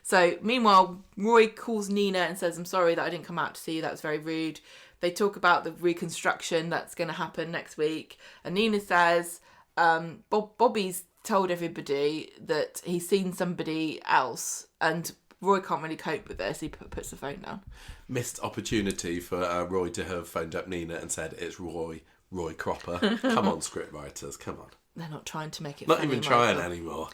So meanwhile, Roy calls Nina and says, I'm sorry that I didn't come out to see you. That was very rude. They talk about the reconstruction that's going to happen next week. And Nina says, Bobby's told everybody that he's seen somebody else. And Roy can't really cope with this. He puts the phone down. Missed opportunity for Roy to have phoned up Nina and said, it's Roy Cropper. Come on, scriptwriters, come on. They're not trying to make it Not funny, even trying anymore.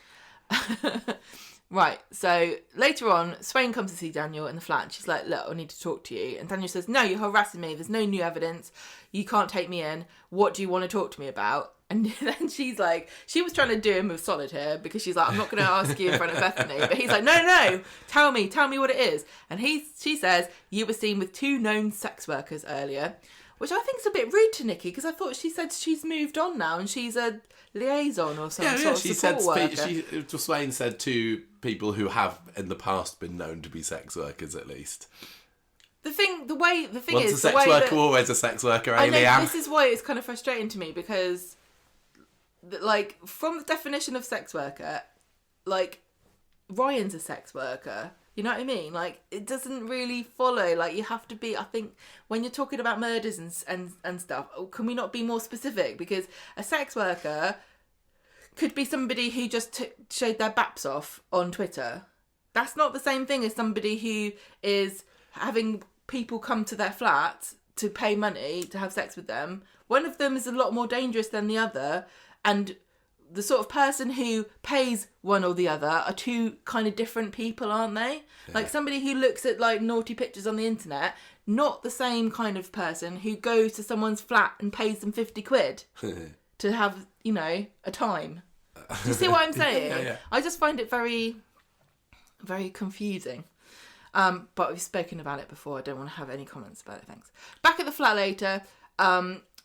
Right, so later on, Swain comes to see Daniel in the flat and she's like, look, I need to talk to you. And Daniel says, no, you're harassing me. There's no new evidence. You can't take me in. What do you want to talk to me about? And then she's like, she was trying to do him with solid here because she's like, I'm not going to ask you in front of Bethany. But he's like, no, tell me what it is. And she says, you were seen with 2 known sex workers earlier, which I think is a bit rude to Nikki because I thought she said she's moved on now and she's a liaison or some sort of support worker. Swain said 2 people who have in the past been known to be sex workers at least. The thing Once is, a sex worker, always a sex worker. I know this is why it's kind of frustrating to me because, like, from the definition of sex worker, like, Ryan's a sex worker. You know what I mean? Like, it doesn't really follow. Like, you have to be, I think, when you're talking about murders and stuff, can we not be more specific? Because a sex worker could be somebody who just showed their baps off on Twitter. That's not the same thing as somebody who is having people come to their flat to pay money to have sex with them. One of them is a lot more dangerous than the other, and the sort of person who pays one or the other are two kind of different people, aren't they? Yeah. Like somebody who looks at like naughty pictures on the internet, not the same kind of person who goes to someone's flat and pays them 50 quid to have, you know, a time. Do you see what I'm saying? Yeah. I just find it very, very confusing. But we've spoken about it before. I don't want to have any comments about it, thanks. Back at the flat later,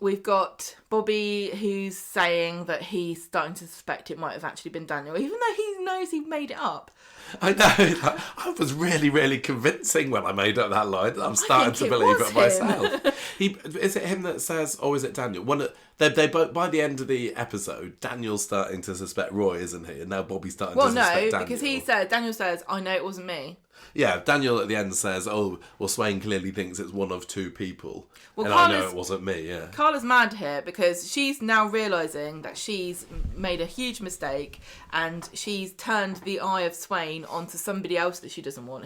we've got Bobby who's saying that he's starting to suspect it might have actually been Daniel, even though he knows he made it up. I know. I was really, really convincing when I made up that line. I'm starting to believe it myself. Is it him that says, or is it Daniel? They both, by the end of the episode, Daniel's starting to suspect Roy, isn't he? And now Bobby's starting to suspect Daniel. Well, no, because Daniel says, I know it wasn't me. Yeah, Daniel at the end says, oh, well, Swain clearly thinks it's one of two people. Well, and I know it wasn't me, yeah. Carla's mad here because she's now realising that she's made a huge mistake and she's turned the eye of Swain onto somebody else that she doesn't want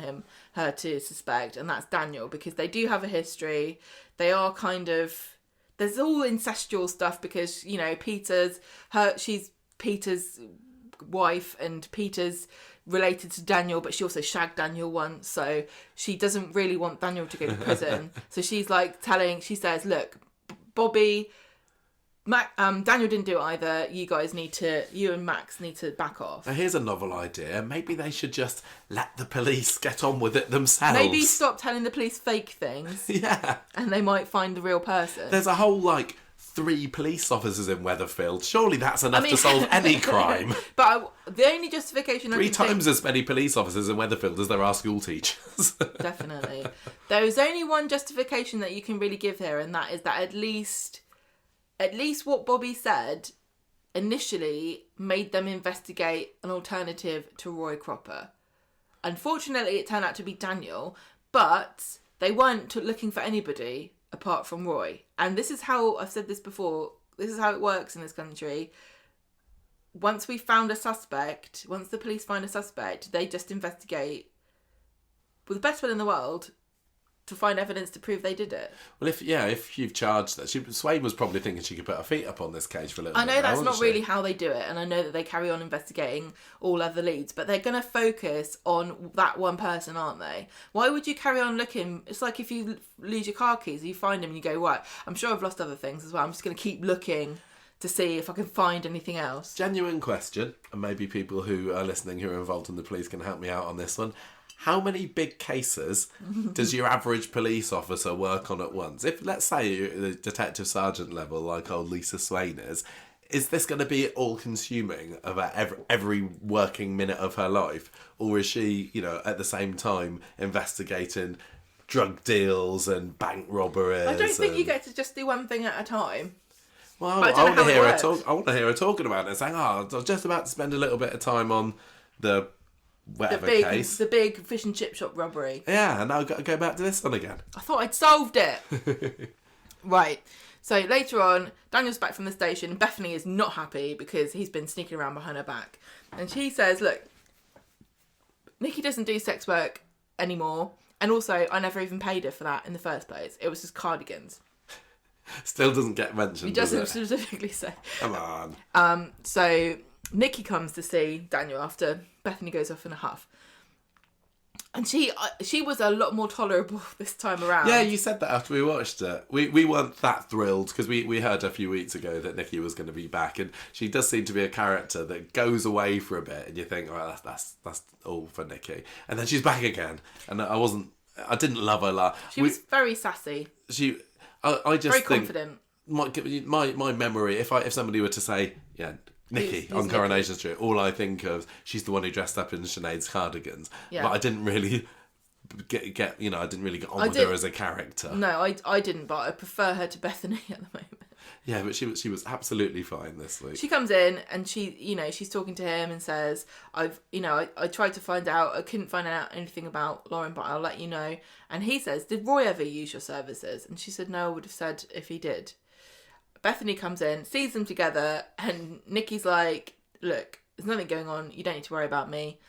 her to suspect, and that's Daniel, because they do have a history. They are kind of... There's all incestual stuff because, you know, she's Peter's wife and Peter's related to Daniel, but she also shagged Daniel once, so she doesn't really want Daniel to go to prison. So she's like she says, look, Bobby, Daniel didn't do it either. You and Max need to back off. Now here's a novel idea. Maybe they should just let the police get on with it themselves. Maybe stop telling the police fake things. Yeah. And they might find the real person. There's a whole, 3 police officers in Weatherfield. Surely that's enough to solve any crime. But the only justification 3 times as many police officers in Weatherfield as there are school teachers. Definitely. There is only one justification that you can really give here, and that is that at least what Bobby said initially made them investigate an alternative to Roy Cropper. Unfortunately, it turned out to be Daniel, but they weren't looking for anybody apart from Roy. And this is how, I've said this before, this is how it works in this country. Once we found a suspect, once the police find a suspect, they just investigate with the best will in the world to find evidence to prove they did it. Well, if you've charged that, Swain was probably thinking she could put her feet up on this case for a little bit. I know that's not really how they do it, and I know that they carry on investigating all other leads, but they're going to focus on that one person, aren't they? Why would you carry on looking? It's like if you lose your car keys, you find them and you go, right, I'm sure I've lost other things as well. I'm just going to keep looking to see if I can find anything else. Genuine question, and maybe people who are listening who are involved in the police can help me out on this one. How many big cases does your average police officer work on at once? If, let's say, you're at the detective sergeant level, like old Lisa Swain is this going to be all-consuming about every working minute of her life? Or is she, at the same time investigating drug deals and bank robberies? I don't think you get to just do one thing at a time. Well, I want to hear her talking about it, saying, I was just about to spend a little bit of time on the case. The big fish and chip shop robbery. Yeah, and now I've got to go back to this one again. I thought I'd solved it. Right. So later on, Daniel's back from the station and Bethany is not happy because he's been sneaking around behind her back. And she says, look, Nikki doesn't do sex work anymore. And also, I never even paid her for that in the first place. It was just cardigans. Still doesn't get mentioned, He doesn't specifically say. Come on. So Nikki comes to see Daniel after Bethany goes off in a huff. And she was a lot more tolerable this time around. Yeah, you said that after we watched it. We weren't that thrilled because we heard a few weeks ago that Nikki was going to be back, and she does seem to be a character that goes away for a bit, and you think, well, that's all for Nikki, and then she's back again. And I didn't love her. She was very sassy. I just very think confident. My memory, if somebody were to say, yeah, Nikki on Coronation Street, all I think of, she's the one who dressed up in Sinead's cardigans. Yeah. But I didn't really get I didn't really get on with her as a character. No, I didn't, but I prefer her to Bethany at the moment. Yeah, but she was absolutely fine this week. She comes in and she's talking to him and says, I tried to find out, I couldn't find out anything about Lauren, but I'll let you know. And he says, did Roy ever use your services? And she said, no, I would have said if he did. Bethany comes in, sees them together, and Nikki's like, look, there's nothing going on, you don't need to worry about me,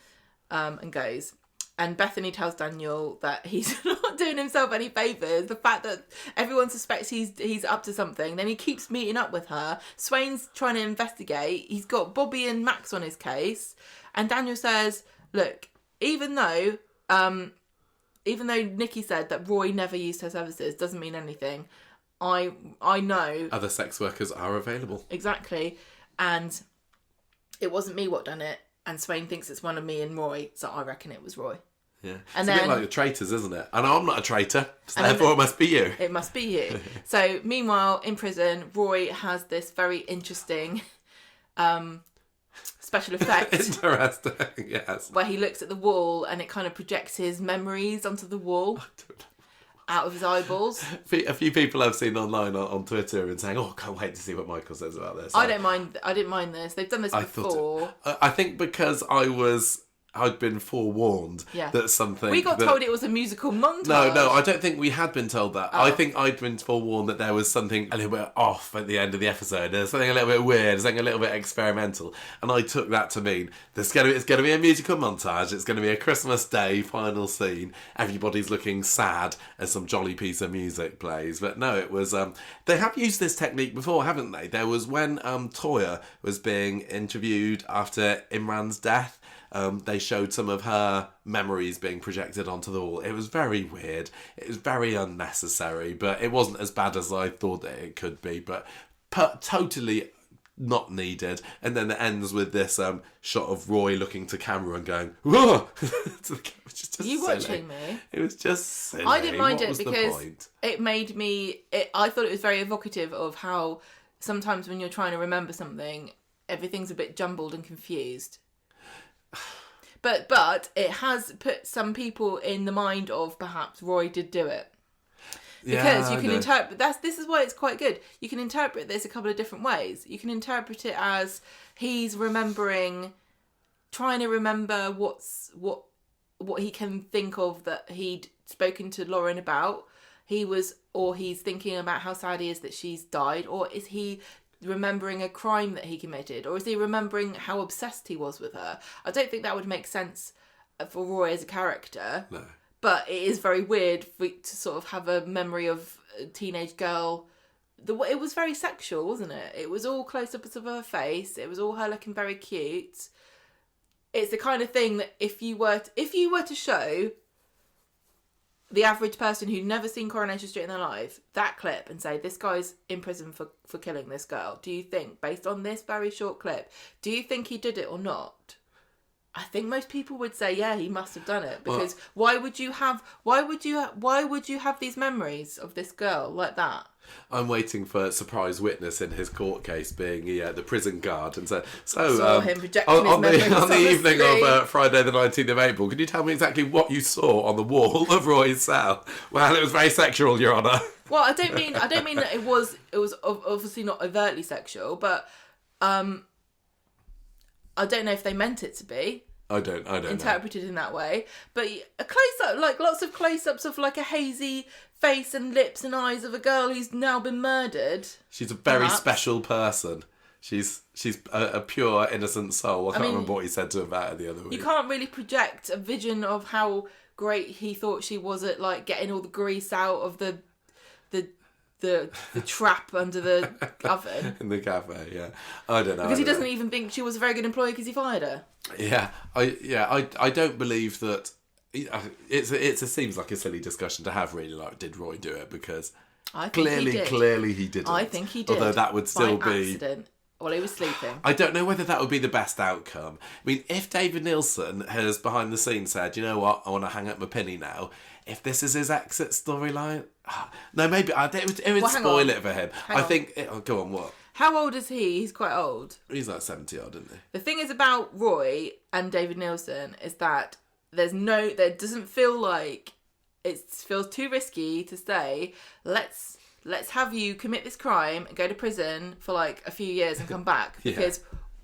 and goes. And Bethany tells Daniel that he's not doing himself any favours. The fact that everyone suspects he's up to something. Then he keeps meeting up with her. Swain's trying to investigate. He's got Bobby and Max on his case. And Daniel says, look, even though Nikki said that Roy never used her services, doesn't mean anything. I know. Other sex workers are available. Exactly. And it wasn't me what done it. And Swain thinks it's one of me and Roy, so I reckon it was Roy. Yeah. And it's a bit like the traitors, isn't it? And I'm not a traitor, so therefore it must be you. It must be you. So, meanwhile, in prison, Roy has this very interesting special effect. Interesting, yes. Where he looks at the wall and it kind of projects his memories onto the wall. Out of his eyeballs. A few people I've seen online on Twitter and saying, "Oh, can't wait to see what Michael says about this." I didn't mind this. They've done this before. I think because I'd been forewarned that something... We got told it was a musical montage. No, I don't think we had been told that. I think I'd been forewarned that there was something a little bit off at the end of the episode. There's something a little bit weird, something a little bit experimental. And I took that to mean it's going to be a musical montage. It's going to be a Christmas Day final scene. Everybody's looking sad as some jolly piece of music plays. But no, it was... they have used this technique before, haven't they? There was when Toya was being interviewed after Imran's death. They showed some of her memories being projected onto the wall. It was very weird. It was very unnecessary, but it wasn't as bad as I thought that it could be. But totally not needed. And then it ends with this shot of Roy looking to camera and going, "Whoa!" Are you watching me? It was just silly. I didn't mind it because it made me... I thought it was very evocative of how sometimes when you're trying to remember something, everything's a bit jumbled and confused. But it has put some people in the mind of perhaps Roy did do it. Because you can interpret... This is why it's quite good. You can interpret this a couple of different ways. You can interpret it as he's trying to remember what he can think of that he'd spoken to Lauren about. Or he's thinking about how sad he is that she's died. Or is he remembering a crime that he committed, or is he remembering how obsessed he was with her? I don't think that would make sense for Roy as a character. No. But it is very weird to sort of have a memory of a teenage girl. It was very sexual, wasn't it? It was all close-ups of her face. It was all her looking very cute. It's the kind of thing that if you were to show the average person who'd never seen Coronation Street in their life that clip and say, this guy's in prison for killing this girl, do you think, based on this very short clip, do you think he did it or not? I think most people would say, yeah, he must have done it, because why would you have these memories of this girl like that? I'm waiting for a surprise witness in his court case being the prison guard, and so saw him projecting his on the evening screen. of Friday the 19th of April. Can you tell me exactly what you saw on the wall of Roy's cell? Well, it was very sexual, Your Honour. Well, I don't mean that it was obviously not overtly sexual, but I don't know if they meant it to be. I don't interpreted in that way. But a close-up, like lots of close-ups of like a hazy face and lips and eyes of a girl who's now been murdered. She's a very special person. She's a pure, innocent soul. I can't remember what he said to her about it the other week. You can't really project a vision of how great he thought she was at like getting all the grease out of the trap under the oven. In the cafe, yeah. I don't know. Because he doesn't even think she was a very good employee because he fired her. Yeah, I don't believe that. It seems like a silly discussion to have, really. Like, did Roy do it? Because clearly he didn't. I think he did. Although that would still be accident while he was sleeping. I don't know whether that would be the best outcome. I mean, if David Nielsen has behind the scenes said, you know what, I want to hang up my penny now. If this is his exit storyline, no, maybe it would spoil it for him. Go on, what? How old is he? He's quite old. He's like 70 odd, isn't he? The thing is about Roy and David Nielsen is that there doesn't feel like it feels too risky to say, let's have you commit this crime and go to prison for like a few years and come back, because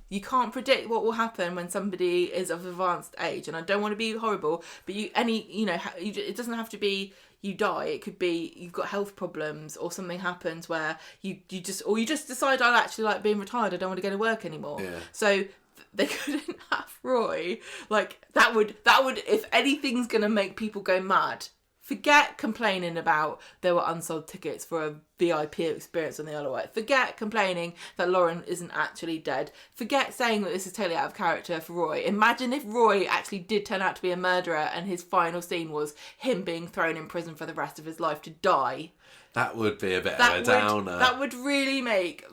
you can't predict what will happen when somebody is of advanced age. And I don't want to be horrible, but it doesn't have to be you die. It could be you've got health problems or something happens where you just decide, I actually like being retired. I don't want to go to work anymore. Yeah. So they couldn't have Roy. Like, that would, if anything's going to make people go mad, forget complaining about there were unsold tickets for a VIP experience on the Isle of Wight. Forget complaining that Lauren isn't actually dead. Forget saying that this is totally out of character for Roy. Imagine if Roy actually did turn out to be a murderer and his final scene was him being thrown in prison for the rest of his life to die. That would be a bit of a downer. That would really make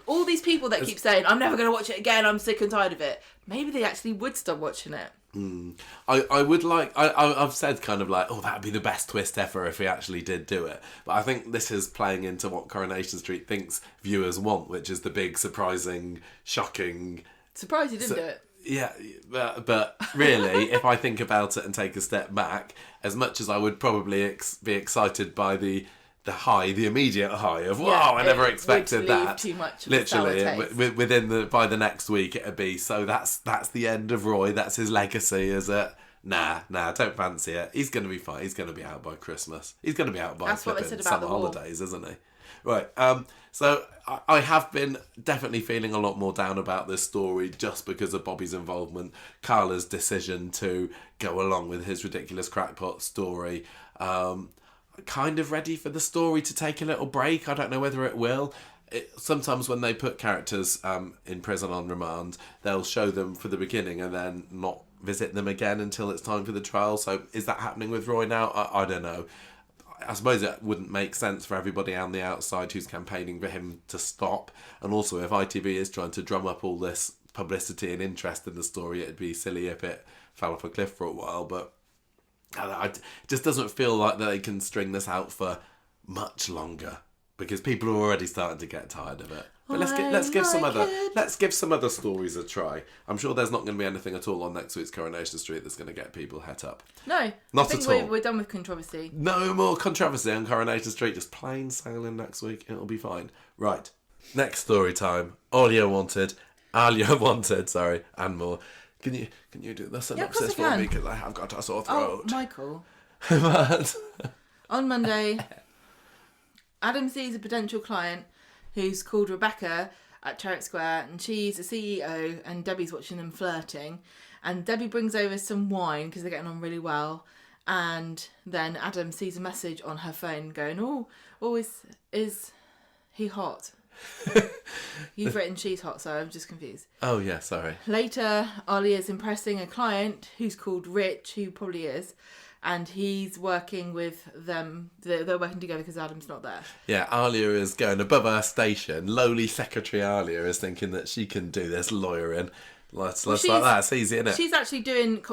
all these people that keep saying, I'm never going to watch it again, I'm sick and tired of it. Maybe they actually would stop watching it. I would like, I've said kind of like, oh, that'd be the best twist ever if he actually did do it. But I think this is playing into what Coronation Street thinks viewers want, which is the big, surprising, shocking... Surprised he didn't do it. Yeah, but really, if I think about it and take a step back, as much as I would probably be excited by the immediate high of, wow, I never expected that. Too much literally, by the next week it'd be, so that's the end of Roy, that's his legacy, is it? Nah, don't fancy it. He's going to be fine. He's going to be out by Christmas. He's going to be out by summer holidays, isn't he? Right, so I have been definitely feeling a lot more down about this story just because of Bobby's involvement, Carla's decision to go along with his ridiculous crackpot story. Kind of ready for the story to take a little break. I don't know whether it will. Sometimes when they put characters in prison on remand, they'll show them for the beginning and then not visit them again until it's time for the trial. So is that happening with Roy now? I don't know. I suppose it wouldn't make sense for everybody on the outside who's campaigning for him to stop. And also, if ITV is trying to drum up all this publicity and interest in the story, it'd be silly if it fell off a cliff for a while. But it just doesn't feel like they can string this out for much longer because people are already starting to get tired of it. But let's give some other stories a try. I'm sure there's not going to be anything at all on next week's Coronation Street that's going to get people het up. No, not at all. We're done with controversy. No more controversy on Coronation Street. Just plain sailing next week. It'll be fine. Right. Next story time. Alya wanted, and more. Can you do the synopsis for me? Because I have got a sore throat. Oh, Michael. What? On Monday, Adam sees a potential client who's called Rebecca at Chariot Square, and she's a CEO, and Debbie's watching them flirting. And Debbie brings over some wine because they're getting on really well. And then Adam sees a message on her phone going, is he hot? You've written she's hot, so I'm just confused. Oh, yeah, sorry. Later, Alia is impressing a client who's called Rich, who probably is, and he's working with them. They're working together because Adam's not there. Yeah, Alya is going above her station. Lowly secretary Alya is thinking that she can do this lawyering. Like that. It's easy, isn't it? She's actually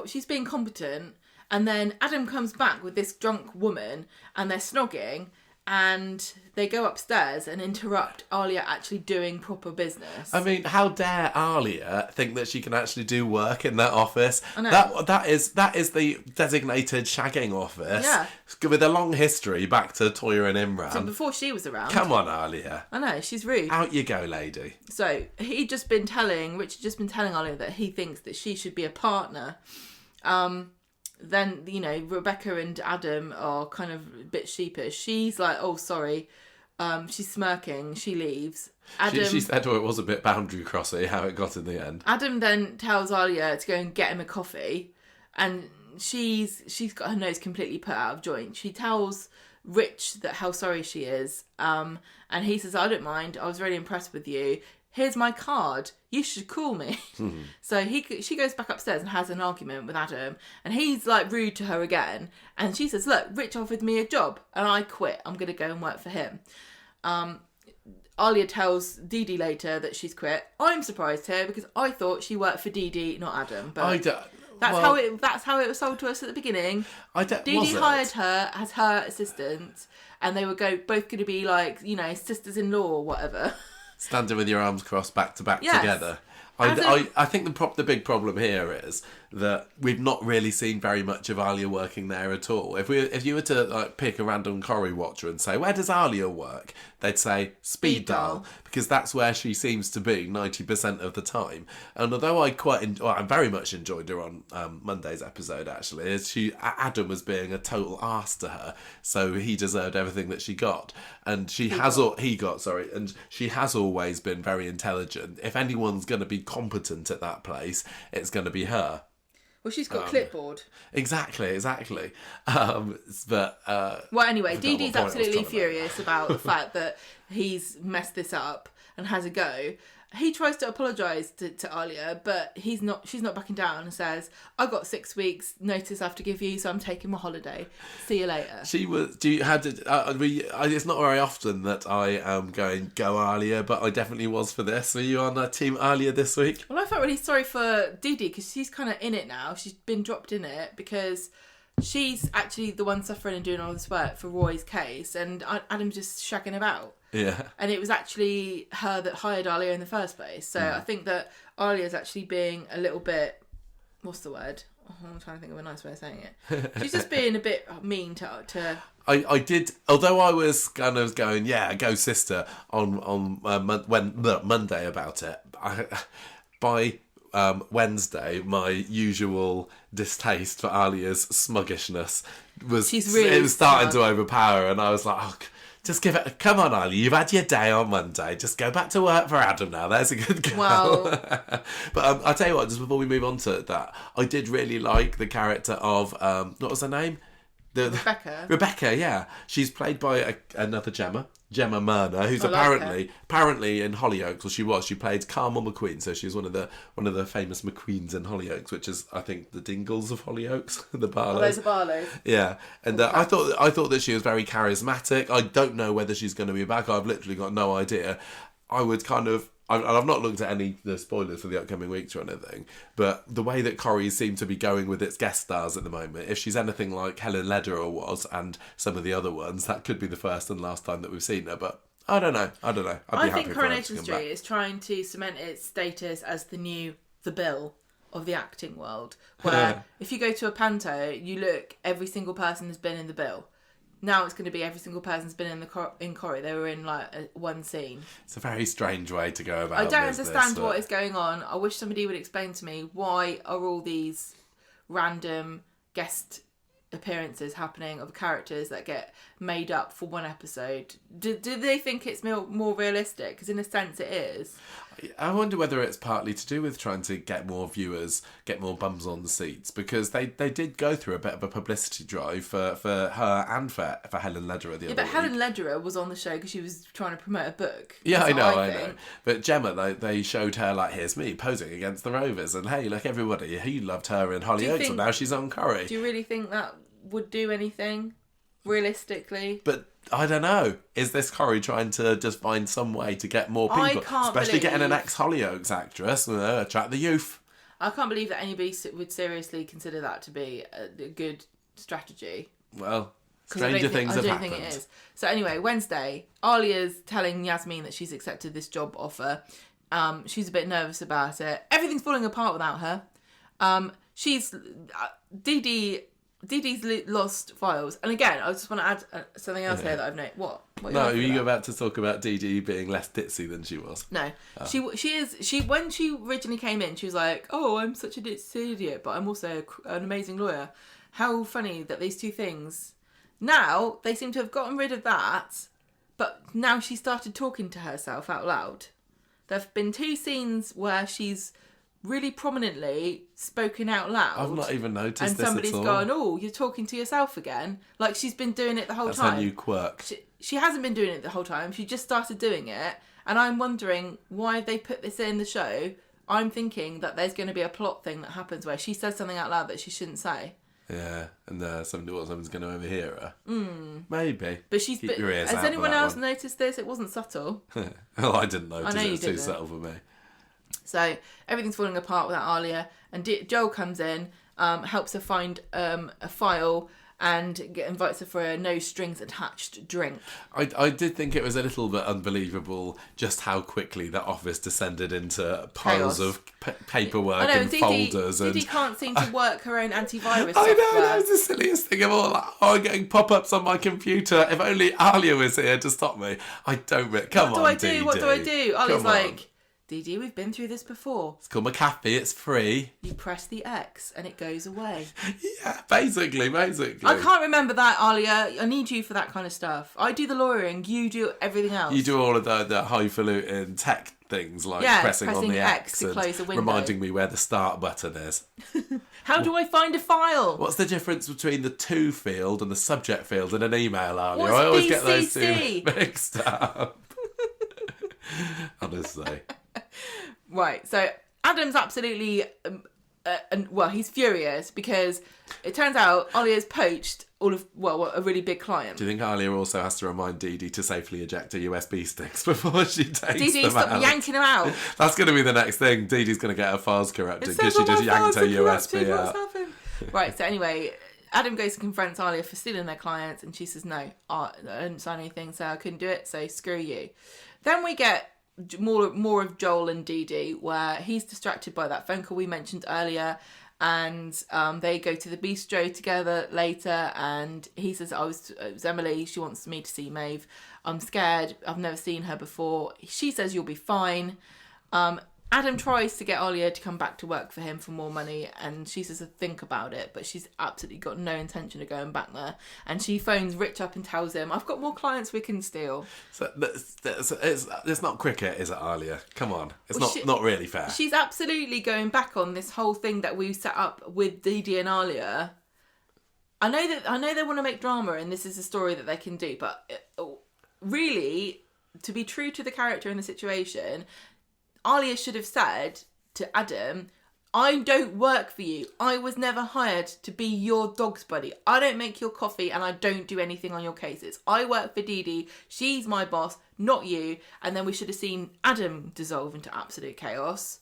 she's being competent, and then Adam comes back with this drunk woman, and they're snogging, and they go upstairs and interrupt Alya actually doing proper business. I mean, how dare Alya think that she can actually do work in that office? I know. That is the designated shagging office. Yeah. With a long history back to Toya and Imran. So before she was around. Come on, Alya. I know, she's rude. Out you go, lady. So Richard just been telling Alya that he thinks that she should be a partner. Then, Rebecca and Adam are kind of a bit sheepish. She's like, oh, sorry. She's smirking. She leaves. Adam, she said, it was a bit boundary crossy how it got in the end. Adam then tells Alya to go and get him a coffee. And she's got her nose completely put out of joint. She tells Rich that how sorry she is. And he says, I don't mind. I was really impressed with you. Here's my card. You should call me. Mm-hmm. So she goes back upstairs and has an argument with Adam. And he's like rude to her again. And she says, look, Rich offered me a job and I quit. I'm going to go and work for him. Alya tells Dee Dee later that she's quit. I'm surprised here because I thought she worked for Dee Dee, not Adam. But that's how it was sold to us at the beginning. Dee Dee hired her as her assistant. And they were both going to be like, sisters-in-law or whatever. Standing with your arms crossed back to back together. I think the big problem here is that we've not really seen very much of Alia working there at all. If you were to like pick a random Corrie watcher and say, where does Alia work? They'd say speed dial, because that's where she seems to be 90% of the time. And although I very much enjoyed her on Monday's episode, actually, Adam was being a total arse to her, so he deserved everything that she got. And she has always been very intelligent. If anyone's going to be competent at that place, it's going to be her. Well, she's got clipboard. Exactly. Well, anyway, Dee Dee's absolutely furious about the fact that he's messed this up and has a go. He tries to apologise to Alia, but she's not backing down and says, I got 6 weeks notice I have to give you, so I'm taking my holiday. See you later. It's not very often that I am going, go Alia, but I definitely was for this. Were you on Team Alia this week? Well, I felt really sorry for Dee Dee because she's kind of in it now. She's been dropped in it because she's actually the one suffering and doing all this work for Roy's case, and Adam's just shagging about. Yeah. And it was actually her that hired Alia in the first place. So I think that Alia's actually being a little bit... What's the word? Oh, I'm trying to think of a nice way of saying it. She's just being a bit mean to... I did, although I was kind of going, yeah, go sister, on Monday about it. By Wednesday, my usual distaste for Alia's smuggishness was starting to overpower, and I was like, oh, just give it. Come on, Alia, you've had your day on Monday. Just go back to work for Adam now. There's a good girl. Well, but I'll tell you what. Just before we move on to that, I did really like the character of what was her name? Rebecca, yeah. She's played by another Gemma Murner, who's apparently in Hollyoaks. She played Carmel McQueen, so she's one of the famous McQueens in Hollyoaks, which is I think the Dingles of Hollyoaks, the Barlows. Oh, those are Barlows. Yeah, and I thought that she was very charismatic. I don't know whether she's going to be back. I've literally got no idea. I would kind of. I've not looked at any the spoilers for the upcoming weeks or anything, but the way that Corrie seemed to be going with its guest stars at the moment, if she's anything like Helen Lederer was and some of the other ones, that could be the first and last time that we've seen her. But I don't know. I think Coronation Street is trying to cement its status as the Bill of the acting world, where if you go to a panto, you look, every single person has been in the bill. Now it's going to be every single person's been in Corrie. They were in one scene. It's a very strange way to go about it. I don't understand what is going on. I wish somebody would explain to me why are all these random guest appearances happening of characters that get made up for one episode. Do they think it's more realistic? Because in a sense it is. I wonder whether it's partly to do with trying to get more viewers, get more bums on the seats, because they did go through a bit of a publicity drive for her and for Helen Lederer the other week. But Helen Lederer was on the show because she was trying to promote a book. Yeah, I know. But Gemma, they showed her like, here's me posing against the Rovers, and hey, look, everybody, who loved her in Hollyoaks, and now she's on Corrie. Do you really think that would do anything, realistically? But I don't know. Is this Corrie trying to just find some way to get more people, especially getting an ex-Hollyoaks actress, attract the youth? I can't believe that anybody would seriously consider that to be a good strategy. Well, stranger things have happened. I don't think it is. So anyway, Wednesday, Alia's telling Yasmin that she's accepted this job offer. She's a bit nervous about it. Everything's falling apart without her. She's Dee Dee's lost files. And again, I just want to add something else here that I've noted. What no, are you about to talk about Dee Dee being less ditzy than she was? No. Oh. She when she originally came in, she was like, oh, I'm such a ditzy idiot, but I'm also an amazing lawyer. How funny that these two things... Now, they seem to have gotten rid of that, but now she started talking to herself out loud. There have been 2 scenes where she's really prominently spoken out loud. I've not even noticed this at all. And somebody's gone, oh, you're talking to yourself again. Like, she's been doing it the whole time. That's her new quirk. She hasn't been doing it the whole time. She just started doing it. And I'm wondering why they put this in the show. I'm thinking that there's going to be a plot thing that happens where she says something out loud that she shouldn't say. Yeah, and someone's going to overhear her. Maybe. But has anyone else noticed this? It wasn't subtle. Well, I didn't notice. It was too subtle for me. So everything's falling apart without Alia, and Joel comes in, helps her find a file, and invites her for a no strings attached drink. I did think it was a little bit unbelievable just how quickly that office descended into piles Chaos. of paperwork and folders. Didi can't seem to work her own antivirus I software. know, that was the silliest thing of all. Like, I'm getting pop-ups on my computer. If only Alia was here to stop me. I don't... Come on, Didi. What do I do? Ali's Come on. like, Didi, we've been through this before. It's called McAfee, it's free. You press the X and it goes away. Yeah, basically. I can't remember that, Alia. I need you for that kind of stuff. I do the lawyering, you do everything else. You do all of the highfalutin tech things like pressing on the X to and close a window. reminding me where the start button is. How do I find a file? What's the difference between the to field and the subject field in an email, Alia? What's I always BCC? get those two mixed up. Honestly. Right, so Adam's absolutely, he's furious because it turns out Alia's poached a really big client. Do you think Alia also has to remind Didi to safely eject her USB sticks before she takes Didi, them stop out? yanking them out. That's going to be the next thing. Didi's going to get her files corrupted because she just yanked her USB out. What's happened? Right, so anyway, Adam goes to confront Alia for stealing their clients, and she says, no, I didn't sign anything, so I couldn't do it, so screw you. Then we get more of Joel and Didi, where he's distracted by that phone call we mentioned earlier, and they go to the bistro together later, and he says, it was Emily, she wants me to see Maeve. I'm scared, I've never seen her before. She says you'll be fine. Adam tries to get Alia to come back to work for him for more money, and she says to think about it, but she's absolutely got no intention of going back there. And she phones Rich up and tells him, I've got more clients we can steal. So it's not cricket, is it, Alia? Come on. It's not really fair. She's absolutely going back on this whole thing that we set up with Didi and Alia. I know they want to make drama, and this is a story that they can do, but really, to be true to the character in the situation, Alia should have said to Adam, I don't work for you. I was never hired to be your dog's buddy. I don't make your coffee and I don't do anything on your cases. I work for Didi. She's my boss, not you. And then we should have seen Adam dissolve into absolute chaos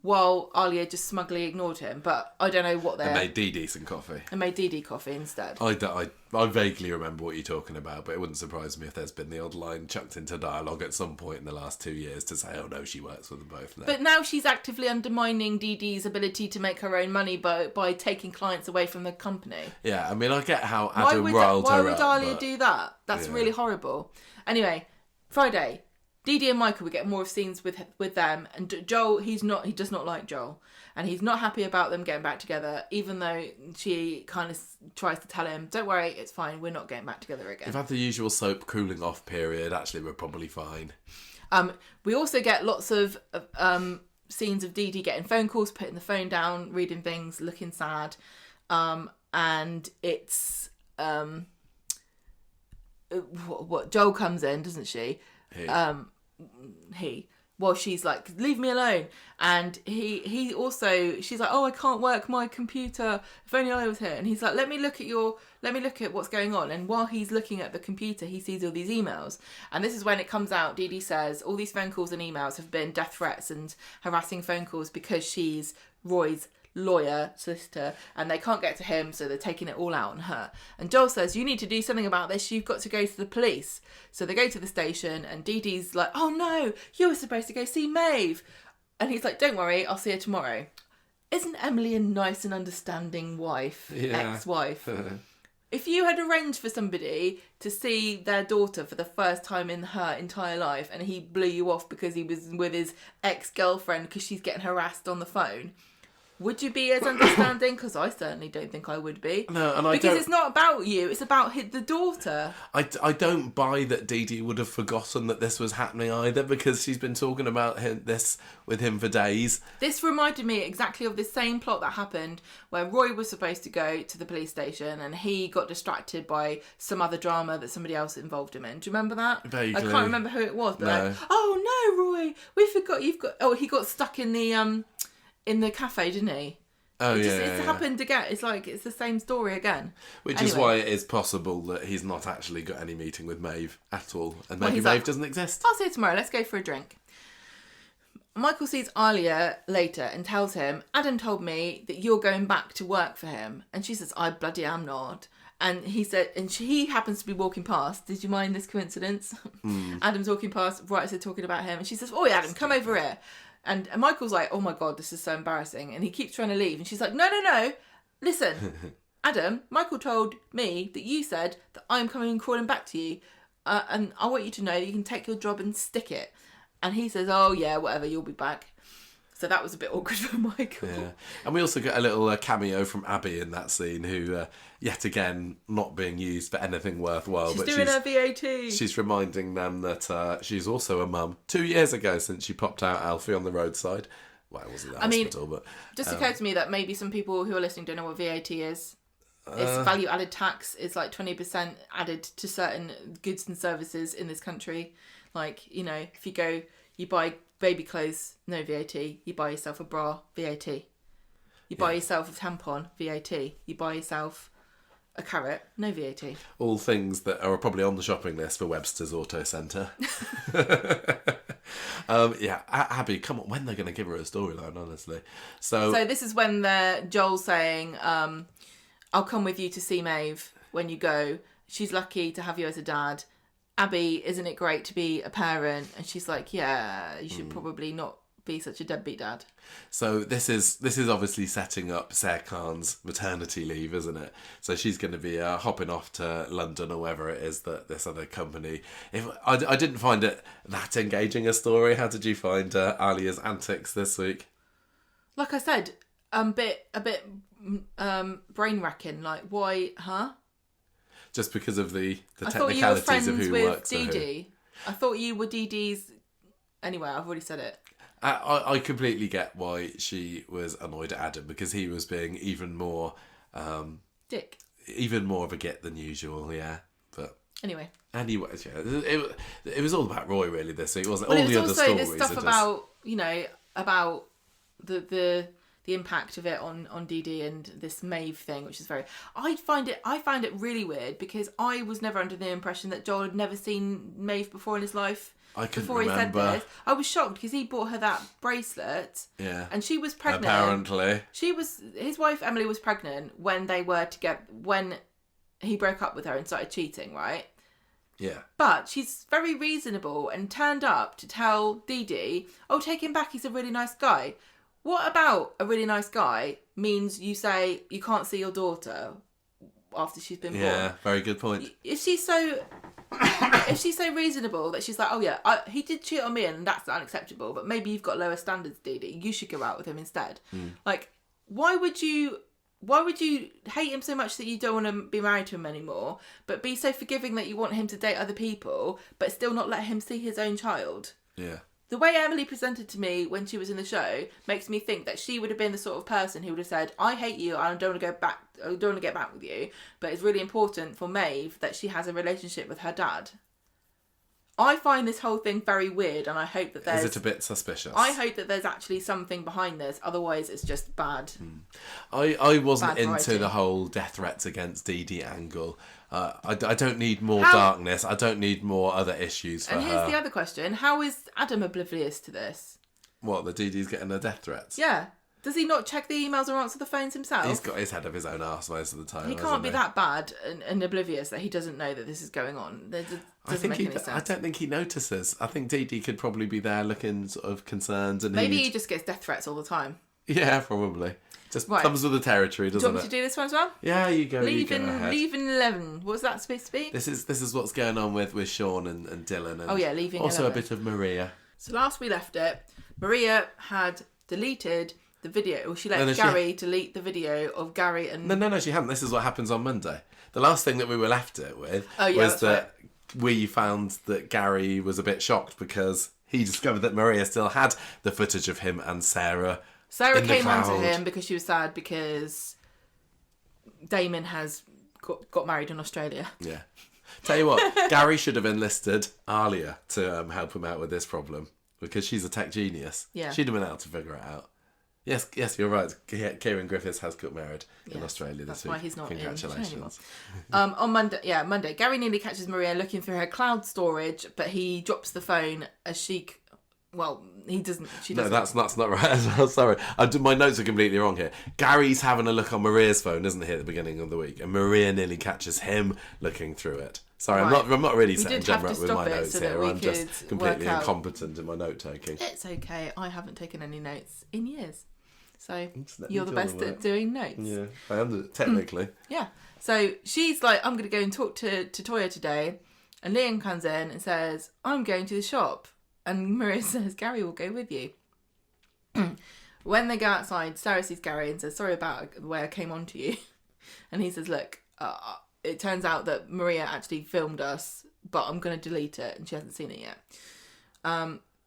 while Alia just smugly ignored him. But I don't know what they're... And made Didi some coffee. And made Didi coffee instead. I vaguely remember what you're talking about, but it wouldn't surprise me if there's been the odd line chucked into dialogue at some point in the last 2 years to say, oh no, she works with them both now. But now she's actively undermining Didi's ability to make her own money by taking clients away from the company. Yeah, I mean, I get how Adam riled her up. Why would Alia do that? That's really horrible. Anyway, Friday, Didi and Michael, we get more of scenes with them, and Joel, he does not like Joel, and he's not happy about them getting back together, even though she kind of tries to tell him, don't worry, it's fine, we're not getting back together again. We've had the usual soap cooling off period. Actually, we're probably fine. We also get lots of scenes of Didi getting phone calls, putting the phone down, reading things, looking sad, and it's what Joel comes in, doesn't she? Well, she's like, leave me alone, and he also, she's like, oh, I can't work my computer, if only I was here. And he's like, let me look at what's going on. And while he's looking at the computer, he sees all these emails, and this is when it comes out. Didi says all these phone calls and emails have been death threats and harassing phone calls because she's Roy's lawyer, solicitor, and they can't get to him, so they're taking it all out on her. And Joel says, you need to do something about this, you've got to go to the police. So they go to the station, and Didi's like, oh no, you were supposed to go see Maeve. And he's like, don't worry, I'll see her tomorrow. Isn't Emily a nice and understanding wife? Yeah. Ex-wife. If you had arranged for somebody to see their daughter for the first time in her entire life, and he blew you off because he was with his ex-girlfriend because she's getting harassed on the phone, would you be as understanding? Because I certainly don't think I would be. No, and because it's not about you; it's about the daughter. I don't buy that Didi would have forgotten that this was happening either, because she's been talking about this with him for days. This reminded me exactly of the same plot that happened where Roy was supposed to go to the police station and he got distracted by some other drama that somebody else involved him in. Do you remember that? Vaguely. I can't remember who it was, but No. like, oh no, Roy, we forgot you've got. Oh, he got stuck in the cafe, didn't he? Oh, It's happened again. It's like, it's the same story again. Which is why it is possible that he's not actually got any meeting with Maeve at all. And maybe Maeve doesn't exist. I'll see you tomorrow. Let's go for a drink. Michael sees Alia later and tells him, Adam told me that you're going back to work for him. And she says, I bloody am not. And he said, and he happens to be walking past. Did you mind this coincidence? Adam's walking past, right as they're talking about him, and she says, "Oh, Adam, come over here." And Michael's like, "Oh my God, this is so embarrassing." And he keeps trying to leave, and she's like, No. Listen, Adam, Michael told me that you said that I'm coming and crawling back to you, and I want you to know that you can take your job and stick it. And he says, "Oh yeah, whatever, you'll be back." So that was a bit awkward for Michael. Yeah. And we also get a little cameo from Abby in that scene, who, yet again, not being used for anything worthwhile. She's doing her VAT. She's reminding them that she's also a mum. 2 years ago since she popped out Alfie on the roadside. Well, it wasn't the hospital, but... just occurred to me that maybe some people who are listening don't know what VAT is. It's value-added tax. It's like 20% added to certain goods and services in this country. Like, you know, if you buy baby clothes, no VAT. You buy yourself a bra, VAT. You buy yourself a tampon, VAT. You buy yourself a carrot, no VAT. All things that are probably on the shopping list for Webster's Auto Centre. Abby, come on, when they're going to give her a storyline, honestly. So this is when Joel's saying, I'll come with you to see Maeve when you go. She's lucky to have you as a dad. Abby, isn't it great to be a parent? And she's like, yeah, you should probably not be such a deadbeat dad. So this is obviously setting up Sarah Khan's maternity leave, isn't it? So she's going to be hopping off to London or wherever it is that this other company. I didn't find it that engaging a story. How did you find Alia's antics this week? Like I said, a bit brain wracking. Like, why, huh? Just because of the I technicalities of who works for who. Dee. I thought you were Dee Dee's... Anyway, I've already said it. I completely get why she was annoyed at Adam, because he was being even more... dick. Even more of a git than usual, yeah. But Anyway, yeah. It was all about Roy, really, this week, wasn't it? Well, All the other stories. stories. There's stuff about, about the impact of it on Dee Dee and this Maeve thing, which is very... I find it really weird, because I was never under the impression that Joel had never seen Maeve before in his life. I couldn't before remember. He said this. I was shocked because he bought her that bracelet. Yeah. And she was pregnant. Apparently. His wife Emily was pregnant when he broke up with her and started cheating, right? Yeah. But she's very reasonable and turned up to tell Dee Dee, "Oh, take him back, he's a really nice guy." What about a really nice guy means you say you can't see your daughter after she's been born? Yeah, very good point. If she's so reasonable that she's like, "Oh yeah, he did cheat on me and that's unacceptable, but maybe you've got lower standards, Dee Dee. You should go out with him instead." Like, why would you hate him so much that you don't want to be married to him anymore, but be so forgiving that you want him to date other people, but still not let him see his own child? Yeah. The way Emily presented to me when she was in the show makes me think that she would have been the sort of person who would have said, "I hate you, I don't want to go back. I don't want to get back with you, but it's really important for Maeve that she has a relationship with her dad." I find this whole thing very weird, and I hope that there's... Is it a bit suspicious? I hope that there's actually something behind this. Otherwise, it's just bad. I wasn't Bad into variety. the whole death threats against Dee Dee angle. I don't need more darkness. I don't need more other issues for her. And here's the other question. How is Adam oblivious to this? What, the Dee Dee's getting her death threats? Yeah. Does he not check the emails or answer the phones himself? He's got his head up his own arse most of the time. He can't be that bad and oblivious that he doesn't know that this is going on. That doesn't make any sense. I don't think he notices. I think Dee Dee could probably be there looking sort of concerned. And Maybe he just gets death threats all the time. Yeah, probably. Just Right. comes with the territory, doesn't Do you want it? me to do this one as well? Yeah, you go. Leaving you go ahead. 11. What's that supposed to be? This is what's going on with Sean and Dylan. And Oh yeah, leaving also 11. a bit of Maria. So last we left it, Maria had deleted the video, or she let No, Gary delete the video of Gary and... No, she hadn't. This is what happens on Monday. The last thing that we were left it with yeah, was that's that we found that Gary was a bit shocked because he discovered that Maria still had the footage of him and Sarah. Sarah in the came on to cloud. him because she was sad because Damon has got married in Australia. Yeah. Tell you what, Gary should have enlisted Alia to help him out with this problem because she's a tech genius. Yeah. She'd have been able to figure it out. Yes, you're right. Kieran Griffiths has got married in Australia this week. That's why he's not in Congratulations. On Monday, Gary nearly catches Maria looking through her cloud storage, but he drops the phone as she Well, he doesn't. She No, doesn't. that's not right as well. Sorry. My notes are completely wrong here. Gary's having a look on Maria's phone, isn't he, at the beginning of the week? And Maria nearly catches him looking through it. Sorry, Right. I'm not really We setting did have Gemma to up with stop my it notes so that here. we I'm just could completely work out. incompetent in my note taking. It's okay. I haven't taken any notes in years. So let you're me the do all best the at work. doing notes. Yeah, I am technically. Yeah. So she's like, I'm going to go and talk to Toya today. And Leanne comes in and says, I'm going to the shop. And Maria says, Gary will go with you. When they go outside, Sarah sees Gary and says, sorry about the way I came on to you. And he says, look, it turns out that Maria actually filmed us, but I'm going to delete it. And she hasn't seen it yet.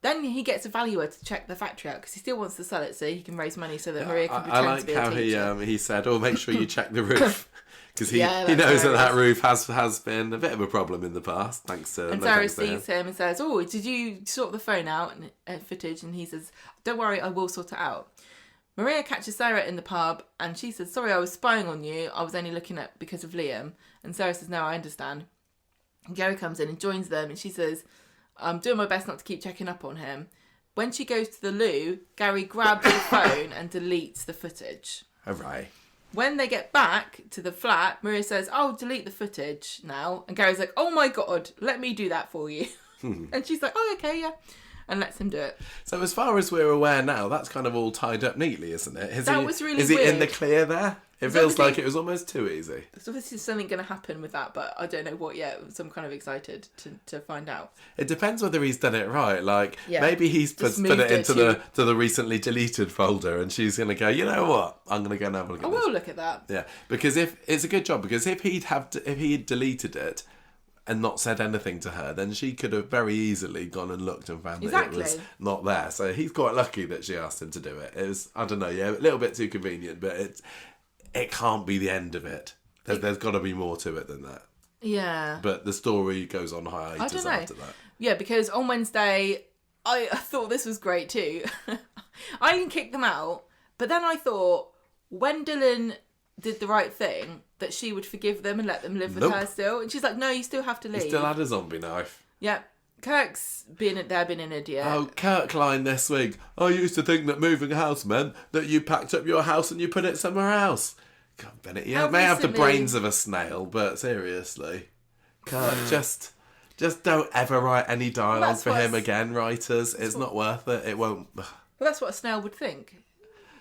Then he gets a valuer to check the factory out because he still wants to sell it so he can raise money so that Maria can pretend to be a teacher. I like how he said, "Oh, make sure you check the roof," because he Yeah, knows that's that roof has been a bit of a problem in the past. Thanks to And no Sarah thanks to him. sees him and says, "Oh, did you sort the phone out and footage?" And he says, "Don't worry, I will sort it out." Maria catches Sarah in the pub and she says, "Sorry, I was spying on you. I was only looking at because of Liam." And Sarah says, "No, I understand." And Gary comes in and joins them and she says, "I'm doing my best not to keep checking up on him." When she goes to the loo, Gary grabs the phone and deletes the footage. Hooray. When they get back to the flat, Maria says, "Oh, delete the footage now." And Gary's like, "Oh my God, let me do that for you." And she's like, "Oh, okay, yeah." And lets him do it. So as far as we're aware now, that's kind of all tied up neatly, isn't it? Was really Is he in the weird. clear there? It It's feels obviously- like it was almost too easy. So obviously something going to happen with that, but I don't know what yet. So I'm kind of excited to find out. It depends whether he's done it right. Like, Yeah. maybe he's Just put moved it it into the recently deleted folder and she's going to go, you know what? I'm going to go and have a look I at this. will look at that. Yeah, because if it's a good job, because if he'd deleted it and not said anything to her, then she could have very easily gone and looked and found that it was Exactly. not there. So he's quite lucky that she asked him to do it. It was, I don't know, yeah, a little bit too convenient, but it can't be the end of it. There's got to be more to it than that. Yeah. But the story goes on I hiatus don't know. after that. Yeah, because on Wednesday, I thought this was great too. I didn't kick them out, but then I thought when Dylan did the right thing, that she would forgive them and let them live with Nope. her still. And she's like, "No, you still have to leave." He still had a zombie knife. Yeah. Kirk's been an idiot. Oh, Kirk line this week. I used to think that moving house meant that you packed up your house and you put it somewhere else. God, Bennett, you How may have the recently- brains of a snail, but seriously. Kirk, just don't ever write any dialogue that's for him what's- again, writers. It's not worth it. It won't. Well, that's what a snail would think.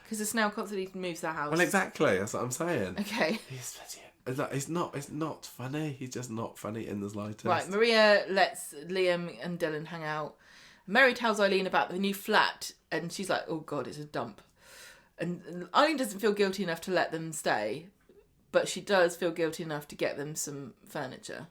Because a snail constantly moves their house. Well, exactly. That's what I'm saying. Okay. It's not funny. He's just not funny in the slightest. Right, Maria lets Liam and Dylan hang out. Mary tells Eileen about the new flat, and she's like, "Oh God, it's a dump." And Eileen doesn't feel guilty enough to let them stay, but she does feel guilty enough to get them some furniture.